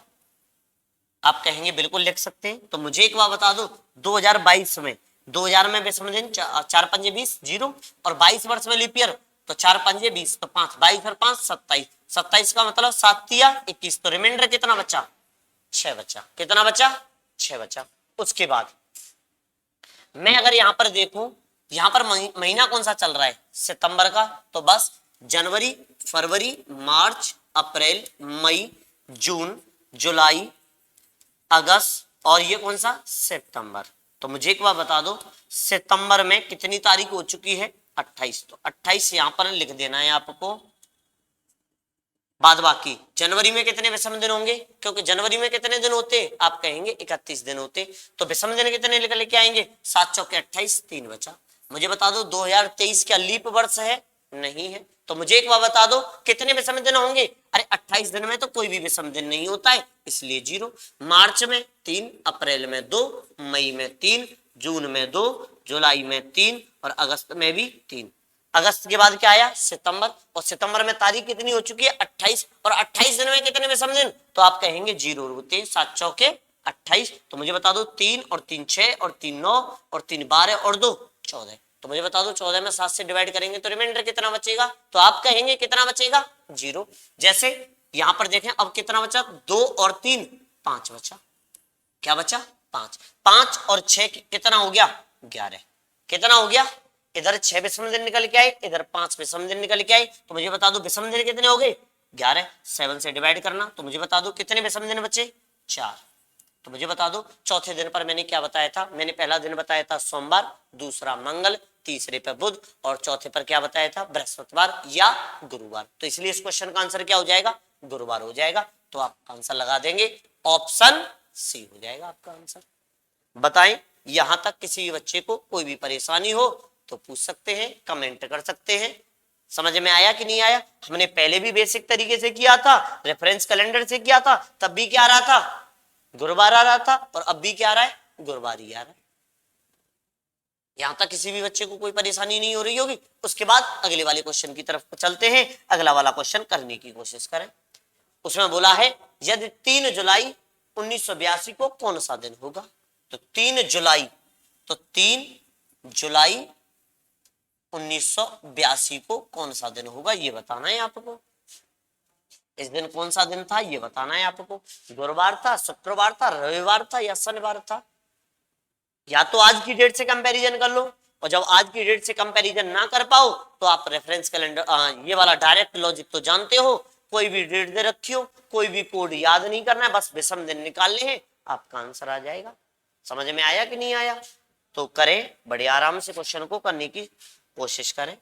आप कहेंगे बिल्कुल लिख सकते हैं। तो मुझे एक बार बता दो 2022 में, 2000 में विषम दिन 4 पंजे 20 0, और 22 वर्ष में लीप ईयर, तो 4 पंजे 20, तो 5, 22 और 5 27, 27 का मतलब 7 तिया 21, तो रिमाइंडर कितना बचा, 6 बचा, कितना बचा, 6 बचा। उसके बाद मैं अगर यहां पर देखूं, यहां पर महीना कौन सा चल रहा है, सितंबर का, तो बस जनवरी, फरवरी, मार्च, अप्रैल, मई, जून, जुलाई, अगस्त, और ये कौन सा, सितंबर। तो मुझे एक बार बता दो सितंबर में कितनी तारीख हो चुकी है, 28, तो 28 यहां पर लिख देना है आपको। बाद बाकी जनवरी में कितने विषम दिन होंगे, क्योंकि जनवरी में कितने दिन होते, आप कहेंगे 31 दिन होते, तो विषम दिन कितने निकल के आएंगे, 7 चौके 28, 3 बचा। मुझे बता दो 2023 क्या लीप वर्ष है, नहीं है, तो मुझे एक बार बता दो कितने विषम दिन होंगे, अरे 28 दिन में तो कोई भी विषम दिन नहीं होता है, इसलिए 0। मार्च में 3, अप्रैल में 2, मई में 3, जून में 2, जुलाई में 3, और अगस्त में भी 3। अगस्त के बाद क्या आया, सितंबर, और सितंबर में तारीख कितनी हो चुकी है, 28, और 28 दिन में कितने विषम दिन, तो आप कहेंगे 0 होते, 7 चौके 28। तो मुझे बता दो 3 और 3 6 और 3 9 और 3 12 और 2 14, तो मुझे बता दो 14 में 7 से डिवाइड करेंगे तो रिमाइंडर कितना बचेगा, तो आप कहेंगे कितना बचेगा, 0। जैसे यहां पर देखें अब कितना बचा, 2 और 3 5 बचा, क्या बचा, 5, 5 और 6 कितना हो गया, 11, कितना हो गया इधर 6 विषम दिन निकल के आए, इधर 5 विषम दिन निकल के आए, तो मुझे बता दो विषम दिन कितने हो गए 11। 7 से डिवाइड करना, तो मुझे बता दो कितने विषम दिन बचे 4। तो मुझे बता दो चौथे दिन पर मैंने क्या बताया था, मैंने पहला दिन बताया था सोमवार, दूसरा मंगल, तीसरे पर बुध, और चौथे पर क्या बताया था बृहस्पतिवार या गुरुवार। तो इसलिए इस क्वेश्चन का आंसर क्या हो जाएगा, गुरुवार हो जाएगा। तो आप आंसर लगा देंगे, ऑप्शन सी हो जाएगा आपका आंसर। बताएं, यहां तक किसी भी बच्चे को कोई भी परेशानी हो तो पूछ सकते हैं, कमेंट कर सकते हैं। समझ में आया कि नहीं आया? हमने पहले भी बेसिक तरीके से किया था, रेफरेंस कैलेंडर से किया था, तब भी क्या आ रहा था, गुरुवार आ रहा था, और अब भी क्या आ रहा है, गुरुवार ही आ रहा है। यहां तक किसी भी बच्चे को कोई परेशानी नहीं हो रही होगी। उसके बाद अगले वाले क्वेश्चन की तरफ चलते हैं, अगला वाला क्वेश्चन करने की कोशिश करें। उसमें बोला है यदि 3 जुलाई 1982 को कौन सा दिन होगा। तो 3 जुलाई, तो 3 जुलाई 1982 को कौन सा दिन होगा ये बताना है आपको। इस दिन कौन सा दिन था ये बताना है आपको। गुरुवार था, शुक्रवार था, रविवार था या शनिवार था। या तो आज की डेट से कंपैरिजन कर लो, और जब आज की डेट से कंपैरिजन ना कर पाओ तो आप रेफरेंस कैलेंडर ये वाला डायरेक्ट लॉजिक तो जानते हो, कोई भी डेट दे रखी हो, कोई भी कोड याद नहीं करना है, बस विषम दिन निकालने हैं, आपका आंसर आ जाएगा। समझ में आया कि नहीं आया? तो करें, बड़े आराम से क्वेश्चन को करने की कोशिश करें।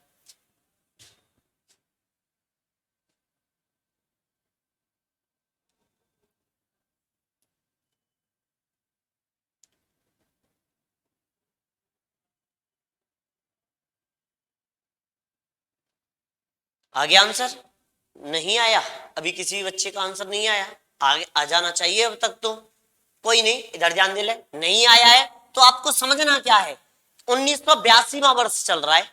आ गया आंसर? नहीं आया? अभी किसी बच्चे का आंसर नहीं आया? आगे आ जाना चाहिए अब तक तो। कोई नहीं, इधर ध्यान दे ले। नहीं आया है तो आपको समझना क्या है, 1982वां वर्ष चल रहा है।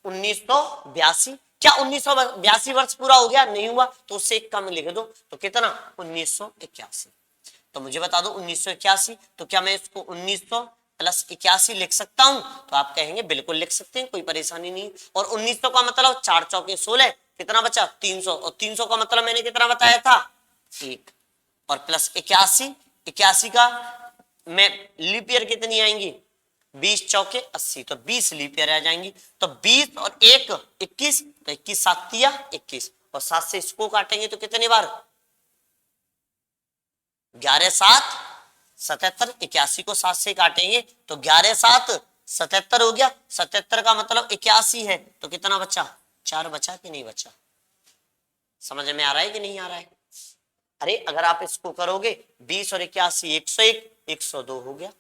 1982, क्या 1982 वर्ष पूरा हो गया? नहीं हुआ, तो उससे एक कम लिख दो, तो कितना 1981। तो मुझे बता दो 1981, तो क्या मैं इसको 1900 प्लस 81 लिख सकता हूं? तो आप कहेंगे बिल्कुल लिख सकते हैं, कोई परेशानी नहीं। और 1900 का मतलब 4 चौके 16, कितना बचा 300, और 300 का मतलब मैंने कितना बताया था 1, और प्लस 81, 81 का मैं लीप ईयर कितनी आएंगी 20 चौके 80, तो 20 लीप ईयर आ जाएंगी। तो 20 और 1 21, तो 21 7 या 21, और 7 से इसको काटेंगे तो कितनी बार 11 7 77, 81 को 7 से काटेंगे तो 11 7 77 हो गया। 77 का मतलब 81 है, तो कितना बचा 4 बचा कि नहीं बचा? समझ में आ रहा है कि नहीं आ रहा है? अरे अगर आप इसको करोगे 20 और 81 101, 102 हो गया।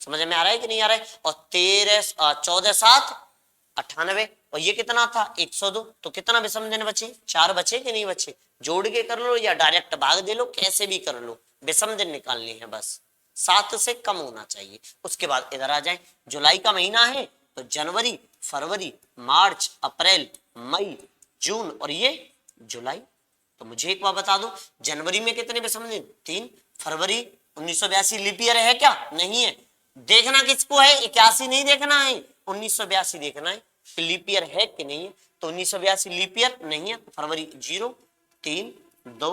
समझ में आ रहा है कि नहीं आ रहा है? और 14 7 98, और ये कितना था 102, तो कितना विषम दिन बचे 4 बचे कि नहीं बचे? जोड़ के कर लो या डायरेक्ट भाग दे लो, कैसे भी कर लो, विषम दिन निकालनी है बस, 7 से कम होना चाहिए। उसके बाद इधर आ जाए, जुलाई का महीना है तो जनवरी, फरवरी, मार्च, अप्रैल, मई, जून, और ये जुलाई। तो मुझे एक बार बता दो, जनवरी में कितने विषम दिन 3, फरवरी 1982 लीप ईयर है क्या? नहीं है। देखना किसको है, 81 नहीं देखना है, 1982 देखना है लीप ईयर है कि नहीं है। तो 1982 लीप ईयर नहीं है, तो फरवरी 0 3 2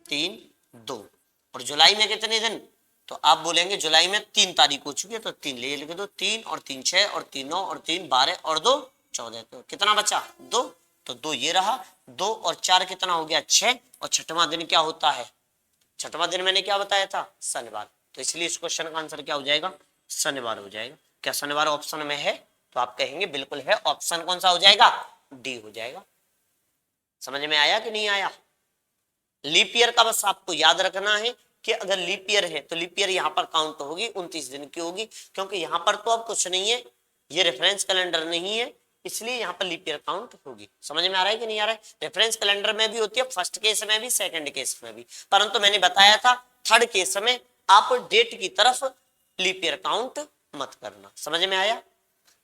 3 2, और जुलाई में कितने दिन? तो आप बोलेंगे जुलाई में 3 तारीख हो चुकी है, तो 3 ले लिख दो, 3 और 3 6 और 3 9 और 3 12 और 2 14, तो कितना बचा 2, तो 2 ये रहा, 2 और 4 कितना हो गया 6, और छठवां दिन क्या होता है? छठवां दिन मैंने क्या बताया था? शनिवार। तो इसलिए इस क्वेश्चन का आंसर क्या हो जाएगा? शनिवार हो जाएगा। क्या शनिवार ऑप्शन में है? तो आप कहेंगे बिल्कुल है, ऑप्शन कौन सा हो जाएगा? डी हो जाएगा। समझ में आया कि नहीं आया? लीप ईयर का बस आपको याद रखना है कि अगर लीप ईयर है तो लीप ईयर यहाँ पर काउंट होगी 29 दिन की होगी, क्योंकि यहाँ पर तो अब कुछ नहीं है, ये रेफरेंस कैलेंडर नहीं है, इसलिए यहाँ पर लीप ईयर काउंट होगी। समझ में आ रहा है कि नहीं आ रहा है? रेफरेंस कैलेंडर में भी होती है, फर्स्ट केस में भी, सेकंड केस में भी, परंतु मैंने बताया था थर्ड केस में आप डेट की तरफ लीप ईयर काउंट मत करना। समझ में आया?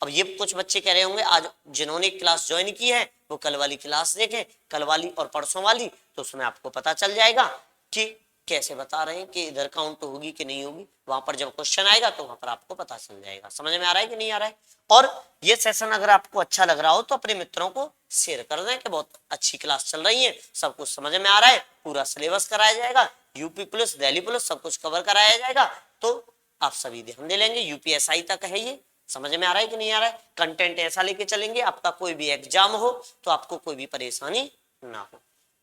अब ये कुछ बच्चे कह रहे होंगे आज जिन्होंने क्लास ज्वाइन की है वो कल वाली क्लास देखें, कल वाली और परसों वाली, तो उसमें आपको पता चल जाएगा कि कैसे बता रहे हैं कि इधर काउंट होगी कि नहीं होगी। वहां पर जब क्वेश्चन आएगा तो वहां पर आपको पता चल जाएगा। समझ में आ रहा है कि नहीं आ रहा है? और ये सेशन अगर आपको अच्छा लग रहा हो तो अपने मित्रों को शेयर कर दें कि बहुत अच्छी क्लास चल रही है, सब कुछ समझ में आ रहा है, पूरा सिलेबस कराया जाएगा, यूपी पुलिस, दिल्ली पुलिस सब कुछ कवर कराया जाएगा, तो आप सभी ध्यान दे लेंगे। यूपीएसआई तक है ये, समझ में आ रहा है कि नहीं आ रहा है? कंटेंट ऐसा लेके चलेंगे आपका कोई भी एग्जाम हो तो आपको कोई भी परेशानी ना हो।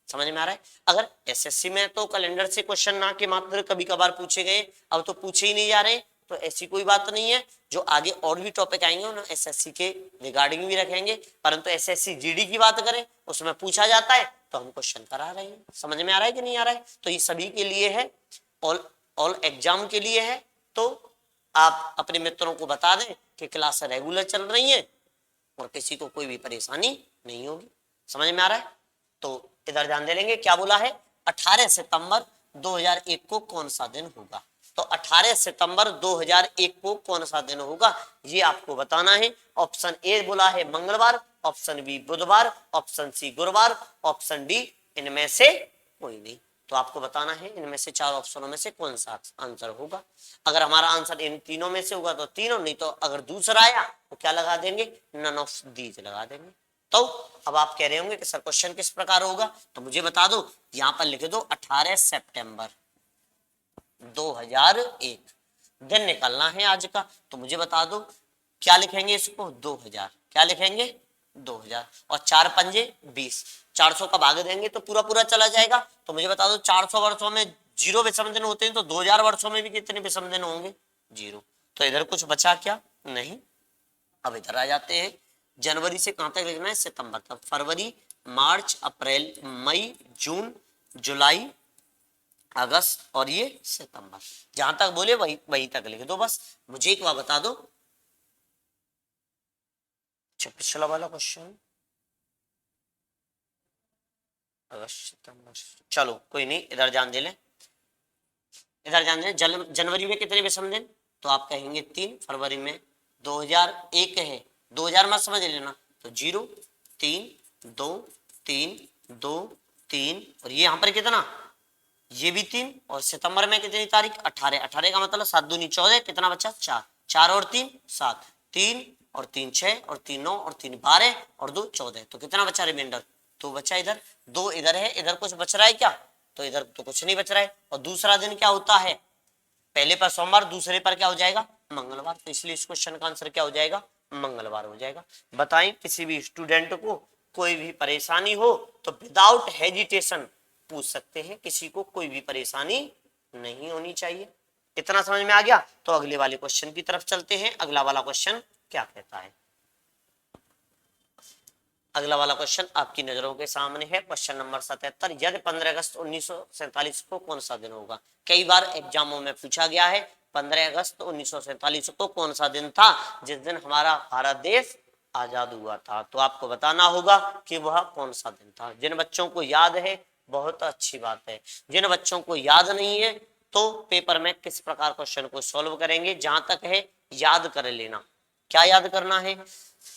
समझ में आ रहा है? अगर एसएससी में तो कैलेंडर से क्वेश्चन ना के मात्र कभी कभार पूछे गए, अब तो पूछे ही नहीं जा रहे, तो ऐसी कोई बात नहीं है। जो आगे और भी टॉपिक आएंगे उन्हें एसएससी के रिगार्डिंग भी रखेंगे, परंतु एसएससी जीडी की बात करें उसमें पूछा जाता है तो हम क्वेश्चन करा रहे हैं। समझ में आ रहा है कि नहीं आ रहा है? तो ये सभी के लिए है, ऑल एग्जाम के लिए है। तो आप अपने मित्रों को बता दें कि क्लास रेगुलर चल रही है और किसी को कोई भी परेशानी नहीं होगी। समझ में आ रहा है? तो इधर ध्यान दे लेंगे, क्या बोला है? 18 सितंबर 2001 को कौन सा दिन होगा? तो 18 सितंबर 2001 को कौन सा दिन होगा ये आपको बताना है। ऑप्शन ए बोला है मंगलवार, ऑप्शन बी बुधवार, ऑप्शन सी गुरुवार, ऑप्शन डी इनमें से कोई नहीं। तो आपको बताना है इनमें से चार ऑप्शनों में से कौन सा आंसर होगा। अगर हमारा आंसर इन तीनों में से होगा तो तीनों, नहीं तो अगर दूसरा आया तो क्या लगा देंगे? नन ऑफ दीज लगा देंगे। तो अब आप कह रहे होंगे कि सर क्वेश्चन किस प्रकार होगा, तो मुझे बता दो, यहां पर लिख दो 18 सितंबर 2001 दिन निकलना है आज का। तो मुझे बता दो क्या लिखेंगे इसको? 2000। क्या लिखेंगे? 2000। और 4 पंजे 20, 400 का भाग देंगे तो पूरा पूरा चला जाएगा। तो मुझे बता दो 400 वर्षों में 0 विषम दिन होते हैं, तो 2000 वर्षों में भी कितने विषम दिन होंगे? 0। तो इधर कुछ बचा क्या? नहीं। अब इधर आ जाते हैं, जनवरी से कहां तक लिखना है? सितंबर तक। फरवरी, मार्च, अप्रैल, मई, जून, जुलाई, अगस्त और ये सितंबर। जहां तक बोले वही वहीं तक लिख दो बस। मुझे एक बार बता दो, पिछला वाला क्वेश्चन अगस्त सितंबर, चलो कोई नहीं, इधर ध्यान दे लें, इधर ध्यान दें। जनवरी में कितने विषम दिन? तो आप कहेंगे 3। फरवरी में 2001 है, 2000 मत समझ लेना, तो 0 3 2 3 2 3 और ये यहाँ पर कितना? ये भी 3। और सितंबर में कितनी तारीख? 18। 18 का मतलब 7 दूनी 14, कितना बचा? 4। 4 और 3 7, 3 और 3 6 और 3 9 और 3 12 और 2 14, तो कितना बचा रिमाइंडर? 2 बचा इधर, 2 इधर है, इधर कुछ बच रहा है क्या? तो इधर तो कुछ नहीं बच रहा है। और दूसरा दिन क्या होता है? पहले पर सोमवार, दूसरे पर क्या हो जाएगा? मंगलवार। तो इसलिए इस क्वेश्चन का आंसर क्या हो जाएगा? मंगलवार हो जाएगा। बताएं किसी भी स्टूडेंट को कोई भी परेशानी हो तो विदाउट हेजिटेशन पूछ सकते हैं, किसी को कोई भी परेशानी नहीं होनी चाहिए। इतना समझ में आ गया? तो अगले वाले क्वेश्चन की तरफ चलते हैं। अगला वाला क्वेश्चन क्या कहता है? अगला वाला क्वेश्चन आपकी नजरों के सामने है, क्वेश्चन नंबर 77। यदि 15 अगस्त 1947 को कौन सा दिन होगा? कई बार एग्जामों में पूछा गया है 15 अगस्त 1947 को कौन सा दिन था जिस दिन हमारा भारत देश आजाद हुआ था। तो आपको बताना होगा कि वह कौन सा दिन था। जिन बच्चों को याद है बहुत अच्छी बात है, जिन बच्चों को याद नहीं है तो पेपर में किस प्रकार क्वेश्चन को सॉल्व करेंगे। जहां तक है याद कर लेना। क्या याद करना है?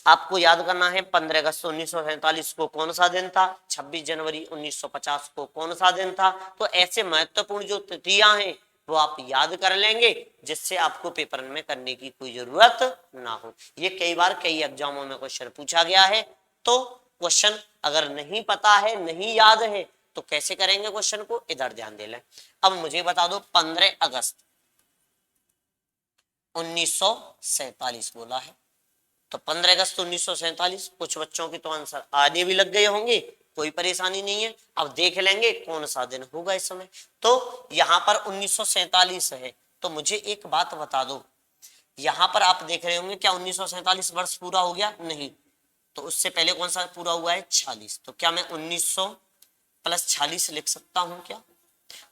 आपको याद करना है 15 अगस्त 1947 को कौन सा दिन था, 26 जनवरी 1950 को कौन सा दिन था। तो ऐसे महत्वपूर्ण जो तिथियां हैं वो आप याद कर लेंगे, जिससे आपको पेपर में करने की कोई जरूरत ना हो। ये कई बार कई एग्जामों में क्वेश्चन पूछा गया है। तो क्वेश्चन अगर नहीं पता है, नहीं याद है, तो कैसे करेंगे क्वेश्चन को? इधर ध्यान दे लें। अब मुझे बता दो 15 अगस्त 1947 बोला है, तो 15 अगस्त 1947। कुछ बच्चों की तो आंसर आने भी लग गए होंगे, कोई परेशानी नहीं है। अब देख लेंगे कौन सा दिन होगा इस समय। तो यहाँ पर 1947 है, तो मुझे एक बात बता दो, यहाँ पर आप देख रहे होंगे क्या 1947 वर्ष पूरा हो गया? नहीं। तो उससे पहले कौन सा पूरा हुआ है? 46। तो क्या मैं 1900 प्लस 46 लिख सकता हूँ क्या?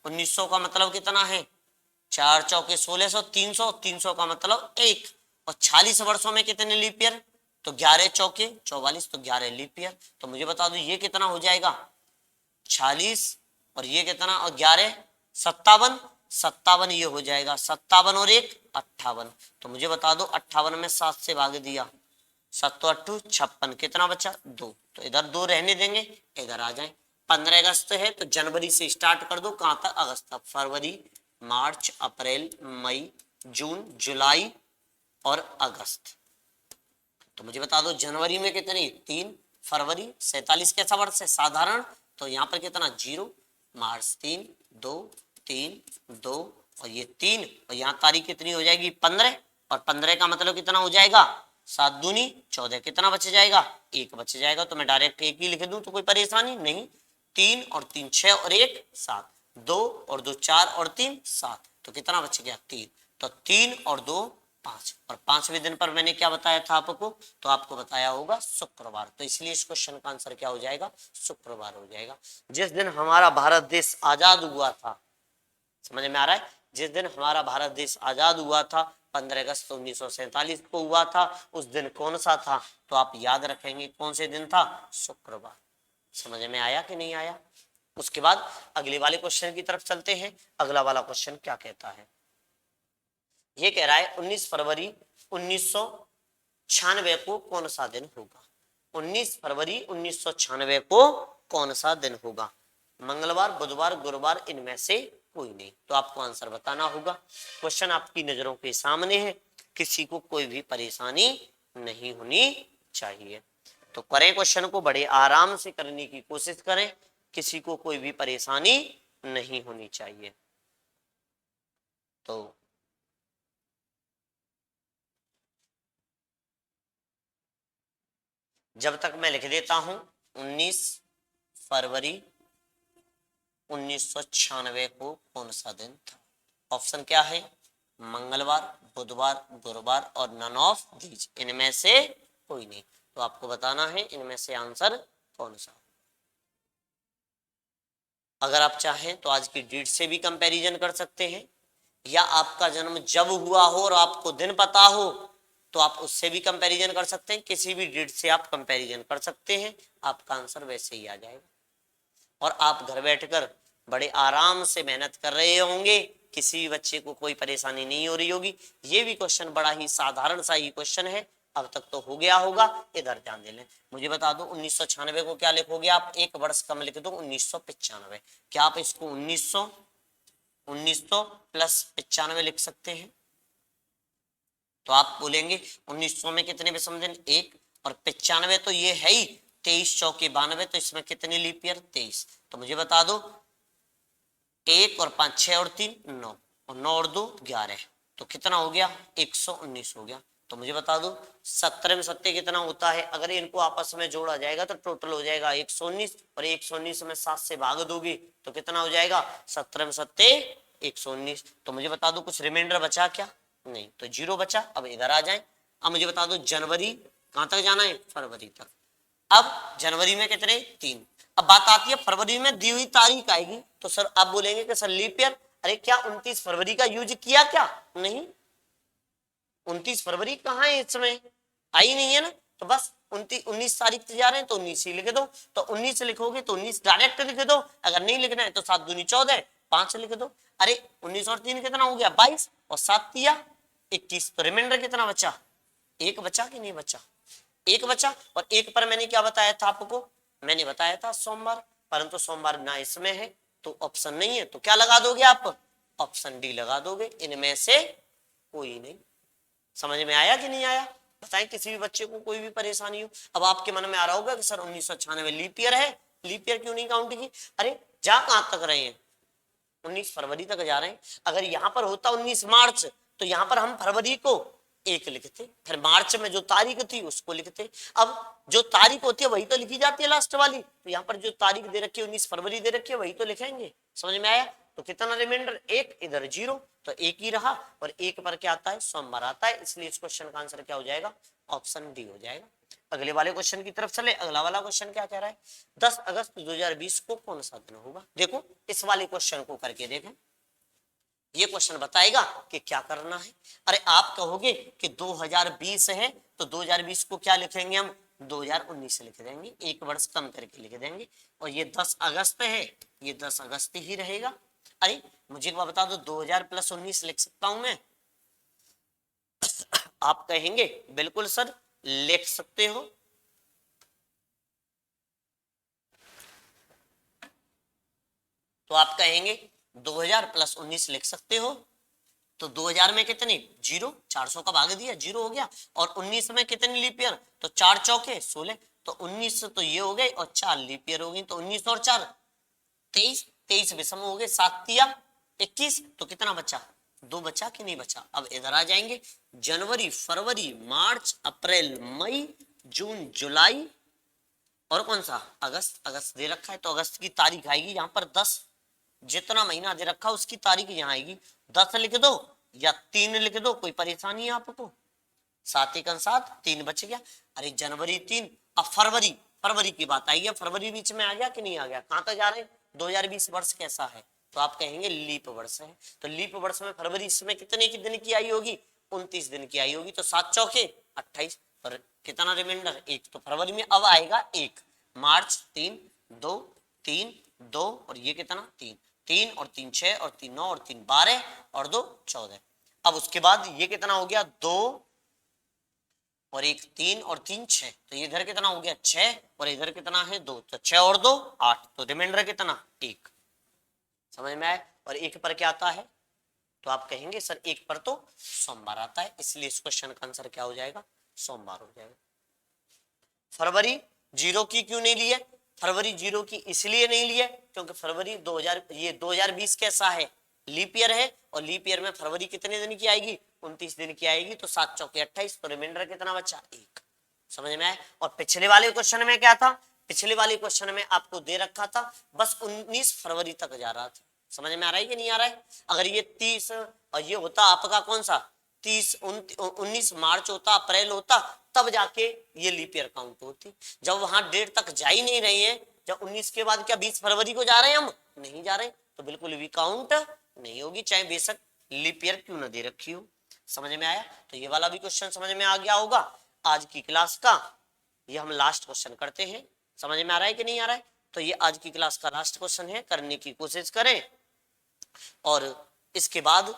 1900 का मतलब कितना है? 4 चौके 1600, 300, 300 का मतलब 1। और 40 वर्षों में कितने लीप ईयर? तो 11 चौके 44, तो 11 लीप ईयर। तो मुझे बता दो ये कितना हो जाएगा? 40 और ये कितना? और 11 57, 57 ये हो जाएगा 57 और 1 58। तो मुझे बता दो 58 में 7 से भाग दिया, 7 तो 8 56, कितना बचा? 2। तो इधर 2 रहने देंगे, इधर आ जाए। 15 अगस्त है तो जनवरी से स्टार्ट कर दो, कहां तक? अगस्त तक। फरवरी, मार्च, अप्रैल, मई, जून, जुलाई और अगस्त। तो मुझे बता दो जनवरी में कितनी? 3। फरवरी 47 कैसा वर्ष है? साधारण, तो यहाँ पर कितना? 0। मार्च 3 2 3 2 और ये 3 और यहाँ तारीख कितनी हो जाएगी? 15 और 15 का मतलब कितना हो जाएगा 7 दूनी 14, कितना बच जाएगा 1 बच जाएगा। तो मैं डायरेक्ट 1 ही लिख दूं तो कोई परेशानी नहीं। 3 और 3 6 और 1 7, 2 और 2 4 और 3 7, तो कितना बच गया 3। तो 3 और 2 5, और 5वें दिन पर मैंने क्या बताया था आपको, तो आपको बताया होगा शुक्रवार। तो इसलिए इस क्वेश्चन का आंसर क्या हो जाएगा, शुक्रवार हो जाएगा। जिस दिन हमारा भारत देश आजाद हुआ था, समझ में आ रहा है, जिस दिन हमारा भारत देश आजाद हुआ था 15 अगस्त 1947 को हुआ था, उस दिन कौन सा था, तो आप याद रखेंगे कौन से दिन था, शुक्रवार। समझ में आया कि नहीं आया। उसके बाद अगले वाले क्वेश्चन की तरफ चलते हैं। अगला वाला क्वेश्चन क्या कहता है, ये कह रहा है 19 फरवरी 1996 को कौन सा दिन होगा। 19 फरवरी 1996 को कौन सा दिन होगा, मंगलवार बुधवार गुरुवार इनमें से कोई नहीं। तो आपको आंसर बताना होगा। क्वेश्चन आपकी नजरों के सामने है, किसी को कोई भी परेशानी नहीं होनी चाहिए। तो करें क्वेश्चन को बड़े आराम से करने की कोशिश करें, किसी को कोई भी परेशानी नहीं होनी चाहिए। तो जब तक मैं लिख देता हूं 19 फरवरी 1996 को कौन सा दिन था। ऑप्शन क्या है, मंगलवार बुधवार गुरुवार और नन ऑफ दीज, इनमें से कोई नहीं। तो आपको बताना है इनमें से आंसर कौन सा। अगर आप चाहें तो आज की डेट से भी कंपैरिजन कर सकते हैं, या आपका जन्म जब हुआ हो और आपको दिन पता हो तो आप उससे भी कंपैरिजन कर सकते हैं। किसी भी डेट से आप कंपैरिजन कर सकते हैं, आपका आंसर वैसे ही आ जाएगा। और आप घर बैठकर बड़े आराम से मेहनत कर रहे होंगे, किसी भी बच्चे को कोई परेशानी नहीं हो रही होगी। ये भी क्वेश्चन बड़ा ही साधारण सा ही क्वेश्चन है, अब तक तो हो गया होगा। इधर ध्यान दे लें, मुझे बता दो 1996 को क्या लिखोगे आप, एक वर्ष कम लिख दो 1995। क्या आप इसको 1900 प्लस 95 लिख सकते हैं। तो आप बोलेंगे 1900 में कितने विषम दिन, 1, और 95 तो ये है ही 23 चौके 92, तो इसमें कितने लीप ईयर 23। तो मुझे बता दो 1 और 5 6 और 3 9, और 9 और 2 11, तो कितना हो गया 119 हो गया। तो मुझे बता दो 17 में 7 कितना होता है, अगर इनको आपस में जोड़ा जाएगा तो टोटल हो जाएगा 119, और 119 में 7 से भाग दोगे तो कितना हो जाएगा 17 में 7 119। तो मुझे बता दो कुछ रिमाइंडर बचा क्या, नहीं, तो 0 बचा। अब इधर आ जाए, अब मुझे बता दो जनवरी कहां तक जाना है, फरवरी तक। अब जनवरी में कितने 3, अब बात आती है फरवरी में दी हुई तारीख आएगी, तो सर आप बोलेंगे कि सर लीप ईयर, अरे क्या 29 फरवरी का यूज किया क्या, नहीं 29 फरवरी कहाँ है इस समय, आई नहीं है ना। तो बस 19 तारीख से जा रहे हैं तो 19 ही लिख दो। तो 19 लिखोगे तो 19 डायरेक्ट लिख दो, अगर नहीं लिखना है तो 7 दूनी 14 5 लिख दो। अरे 19 और 3 कितना हो गया 22, और 7 तिया 21, तो रिमाइंडर कितना बचा, 1 बचा कि नहीं बचा, 1 बचा। और 1 पर मैंने क्या बताया था आपको, मैंने बताया था सोमवार, परंतु सोमवार ना इसमें है तो ऑप्शन नहीं है, तो क्या लगा दोगे आप, ऑप्शन डी लगा दोगे, इनमें से कोई नहीं। समझ में आया कि नहीं आया, बताएं किसी भी बच्चे को कोई भी परेशानी हो। अब आपके मन में आ रहा होगा कि सर 1996 लीप ईयर है, लीप ईयर क्यों नहीं काउंट की। अरे जा कहां तक रहे हैं, 19 फरवरी तक जा रहे हैं। अगर यहां पर होता 19 मार्च तो यहां पर हम फरवरी को 1 लिखते, फिर मार्च में जो तारीख थी उसको लिखते। अब जो तारीख होती है वही तो लिखी जाती है लास्ट वाली, तो यहाँ पर जो तारीख दे रखी है 19 फरवरी दे रखी है वही तो लिखेंगे। समझ में आया। तो कितना रिमाइंडर 1, इधर 0, तो 1 ही रहा, और 1 पर क्या आता है सोमवार आता है, इसलिए इस क्वेश्चन का आंसर क्या हो जाएगा, ऑप्शन डी हो जाएगा। अगले वाले क्वेश्चन की तरफ चले। अगला वाला क्वेश्चन क्या कह रहा है, 10 अगस्त 2020 को कौन सा दिन होगा। देखो इस वाले क्वेश्चन को करके देखें, ये क्वेश्चन बताएगा कि क्या करना है। अरे आप कहोगे कि 2020 है तो 2020 को क्या लिखेंगे हम, 2019 लिख देंगे, 1 वर्ष कम करके लिख देंगे। और ये 10 अगस्त है, ये 10 अगस्त ही रहेगा। अरे मुझे एक बात बता दो 2000 प्लस 19 लिख सकता हूं मैं, आप कहेंगे बिल्कुल सर लिख सकते हो। तो आप कहेंगे 2000 प्लस 19 लिख सकते हो। तो 2000 में कितने 0, 400 का भाग दिया 0 हो गया, और 19 में कितने लीप ईयर, तो 4 चौके 16, तो 19 तो ये हो गए और 4 लीप ईयर हो गई, तो 19 और 4 23, 23 विषम हो गए, 7 तिया 21, तो कितना बचा दो बचा कि नहीं बचा? अब इधर आ जाएंगे, जनवरी, फरवरी, मार्च, अप्रैल, मई, जून, जुलाई और कौन सा? अगस्त। अगस्त दे रखा है तो अगस्त की तारीख आएगी यहाँ पर 10। जितना महीना दे रखा उसकी तारीख यहाँ आएगी। 10 लिख दो या 3 लिख दो, कोई परेशानी है आपको? 7 1 7, 3 बच गया। अरे जनवरी 3, अब फरवरी, फरवरी की बात आई है। फरवरी बीच में आ गया कि नहीं आ गया? कहां तक जा रहे हैं? 2020 वर्ष कैसा है? तो आप कहेंगे लीप वर्ष है। तो लीप वर्ष में फरवरी इसमें कितने की दिन की आई होगी? 29 दिन की आई होगी। तो 7 चौके 28, और कितना रिमाइंडर? 1। तो फरवरी में अब आएगा 1। मार्च 3 2 3 2 और ये कितना? 3 3 और 3 6 और 3 9 और 3 12 और 2 14। अब उसके बाद ये कितना हो गया? 2 और 1 3 और 3 6। तो ये इधर कितना हो गया? 6 और इधर कितना है? 2। तो 6 और 2 8। तो रिमाइंडर कितना? 1। समझ में आया? और 1 पर क्या आता है? तो आप कहेंगे सर 1 पर तो सोमवार आता है, इसलिए इस क्वेश्चन का आंसर क्या हो जाएगा? सोमवार हो जाएगा। फरवरी 0 की क्यों नहीं ली है? फरवरी 0 की इसलिए नहीं ली है क्योंकि फरवरी 2020 कैसा है? लीप ईयर है, और लीप ईयर में फरवरी कितने दिन की आएगी? 29 दिन की आएगी। तो 7 चौके 28। तो रिमाइंडर कितना बचा? 1। समझ में आया? और पिछले वाले क्वेश्चन में क्या था? पिछले वाले क्वेश्चन में आपको दे रखा था बस 19 फरवरी तक जा रहा था। समझ में आ रहा है कि नहीं आ रहा है? अगर ये 30 और ये होता आपका कौन सा? 30 19 मार्च होता, अप्रैल होता, तब जाके ये लीप ईयर काउंट होती। जब वहां डेट तक जा ही नहीं रही है, जब 19 के बाद क्या 20 फरवरी को जा रहे हैं हम? नहीं जा रहे, तो बिल्कुल भी काउंट नहीं होगी, चाहे बेशक लीप ईयर क्यों ना दे रखी हो। समझ में आया? तो ये वाला भी क्वेश्चन समझ में आ गया होगा। आज की क्लास का ये हम लास्ट क्वेश्चन करते हैं। समझ में आ रहा है कि नहीं आ रहा है? तो ये आज की क्लास का लास्ट क्वेश्चन है, करने की कोशिश करें, और इसके बाद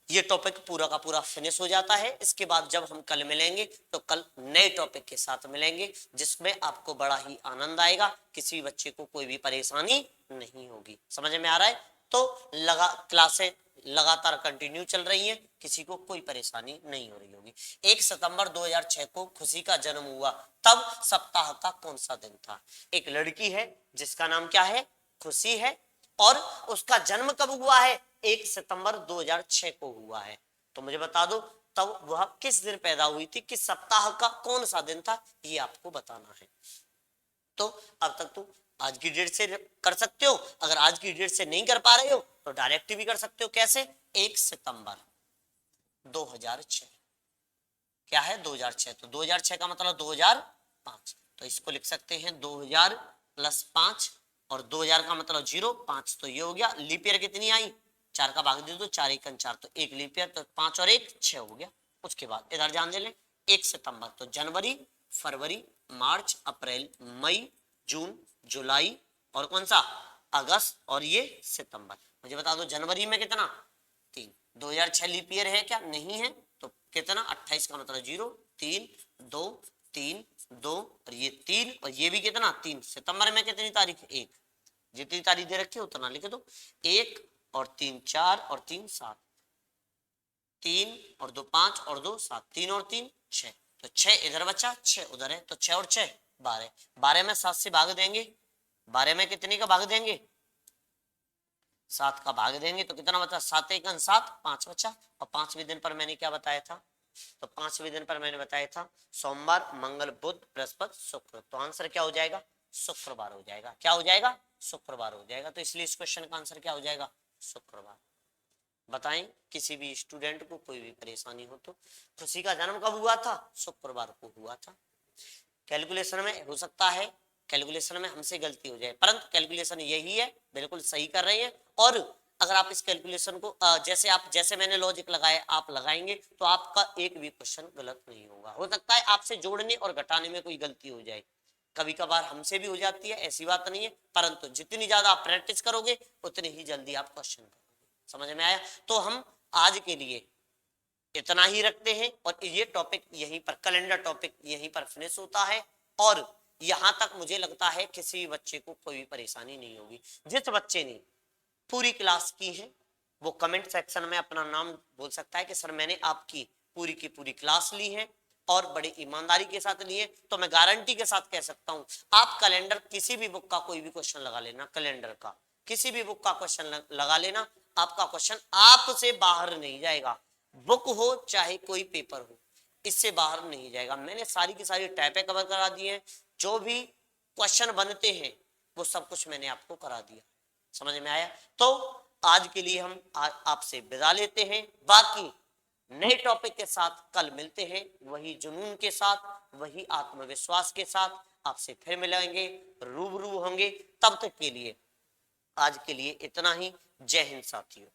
ये टॉपिक पूरा का पूरा फिनिश हो जाता है। इसके बाद जब हम कल मिलेंगे तो कल नए टॉपिक के साथ मिलेंगे, जिसमें आपको बड़ा ही आनंद आएगा, किसी भी बच्चे को कोई भी परेशानी नहीं होगी। समझ में आ रहा है? तो क्लासें लगातार कंटिन्यू चल रही हैं, किसी को कोई परेशानी नहीं हो रही होगी। 1 सितंबर 2006 को खुशी का जन्म हुआ, तब सप्ताह का कौन सा दिन था? एक लड़की है जिसका नाम क्या है? खुशी है, और उसका जन्म कब हुआ है? 1 सितंबर 2006 को हुआ है। तो मुझे बता दो तब वह किस दिन पैदा हुई थी, किस सप्ताह का कौन सा दिन था, ये आपको बताना है। तो अब तक तो आज की डेट से कर सकते हो, अगर आज की डेट से नहीं कर पा रहे हो तो डायरेक्ट भी कर सकते हो। कैसे? 1 सितंबर 2006 क्या है? 2006। तो 2006 का मतलब 2005, तो इसको लिख सकते हैं 2000 + 5, और 2000 का मतलब 0 5। तो ये हो गया। लीप ईयर कितनी आई? 4 का भाग दे दो, 4 1 4, तो 1 लीप ईयर, तो 5 और 1 6 हो गया। उसके बाद इधर ध्यान दे लें, 1 सितंबर तो जनवरी, फरवरी, मार्च, अप्रैल, मई, जून, जुलाई और कौन सा? अगस्त, और ये सितंबर। मुझे बता दो जनवरी में कितना? 3। 2006 लीप ईयर है क्या? नहीं है। तो कितना? 28 का मतलब 0 3 2 3 2 और ये 3 और ये भी कितना? 3। सितंबर में कितनी तारीख? 1। जितनी तारीख दे रखी है उतना लिख दो। 1 और 3 4 और 3 7, 3 और 2 5 और 2 7, 3 और 3 6। तो 6 इधर बचा, 6 उधर है, तो 6 और 6 12। 12 में 7 से भाग देंगे, 12 में कितने का भाग देंगे? 7 का भाग देंगे तो कितना बचा? 7 1 7, 5 बचा। और 5वें दिन पर मैंने क्या बताया था? तो 5वें दिन पर मैंने बताया था सोमवार, मंगल, बुध, बृहस्पति, शुक्र। तो आंसर क्या हो जाएगा? शुक्रवार हो जाएगा। क्या हो जाएगा? शुक्रवार हो जाएगा। तो इसलिए इस क्वेश्चन का आंसर क्या हो जाएगा? शुक्रवार। बताएं किसी भी स्टूडेंट को कोई भी परेशानी हो तो। खुशी का जन्म कब हुआ था? शुक्रवार को हुआ था। कैलकुलेशन में हो सकता है कैलकुलेशन में हमसे गलती हो जाए, परंतु कैलकुलेशन यही है, बिल्कुल सही कर रहे हैं। और अगर आप इस कैलकुलेशन को जैसे मैंने लॉजिक लगाया आप लगाएंगे तो आपका एक भी क्वेश्चन गलत नहीं होगा। हो सकता है आपसे जोड़ने और घटाने में कोई गलती हो जाए, कभी कभार हमसे भी हो जाती है, ऐसी बात नहीं है, परंतु जितनी ज्यादा आप प्रैक्टिस करोगे उतनी ही जल्दी आप क्वेश्चन करोगे। समझ में आया? तो हम आज के लिए इतना ही रखते हैं, और ये टॉपिक यहीं पर, कैलेंडर टॉपिक यहीं पर फिनिश होता है। और यहां तक मुझे लगता है किसी भी बच्चे को कोई भी परेशानी नहीं होगी। जिस बच्चे ने पूरी क्लास की है वो कमेंट सेक्शन में अपना नाम बोल सकता है कि सर मैंने आपकी पूरी की पूरी क्लास ली है और बड़ी ईमानदारी के साथ ली है। तो मैं गारंटी के साथ कह सकता हूं आप कैलेंडर किसी भी बुक का कोई भी क्वेश्चन लगा लेना, कैलेंडर का किसी भी बुक का क्वेश्चन लगा लेना, आपका क्वेश्चन आपसे बाहर नहीं जाएगा, बुक हो चाहे कोई पेपर हो, इससे बाहर नहीं जाएगा। मैंने सारी की सारी टाइपें कवर करा दी हैं, जो भी क्वेश्चन बनते हैं वो सब कुछ मैंने आपको करा दिया। समझ में आया? तो आज के लिए हम आपसे विदा लेते हैं, बाकी नए टॉपिक के साथ कल मिलते हैं, वही जुनून के साथ, वही आत्मविश्वास के साथ आपसे फिर मिलेंगे, रूबरू होंगे। तब तक के लिए आज के लिए इतना ही। जय हिंद साथियों।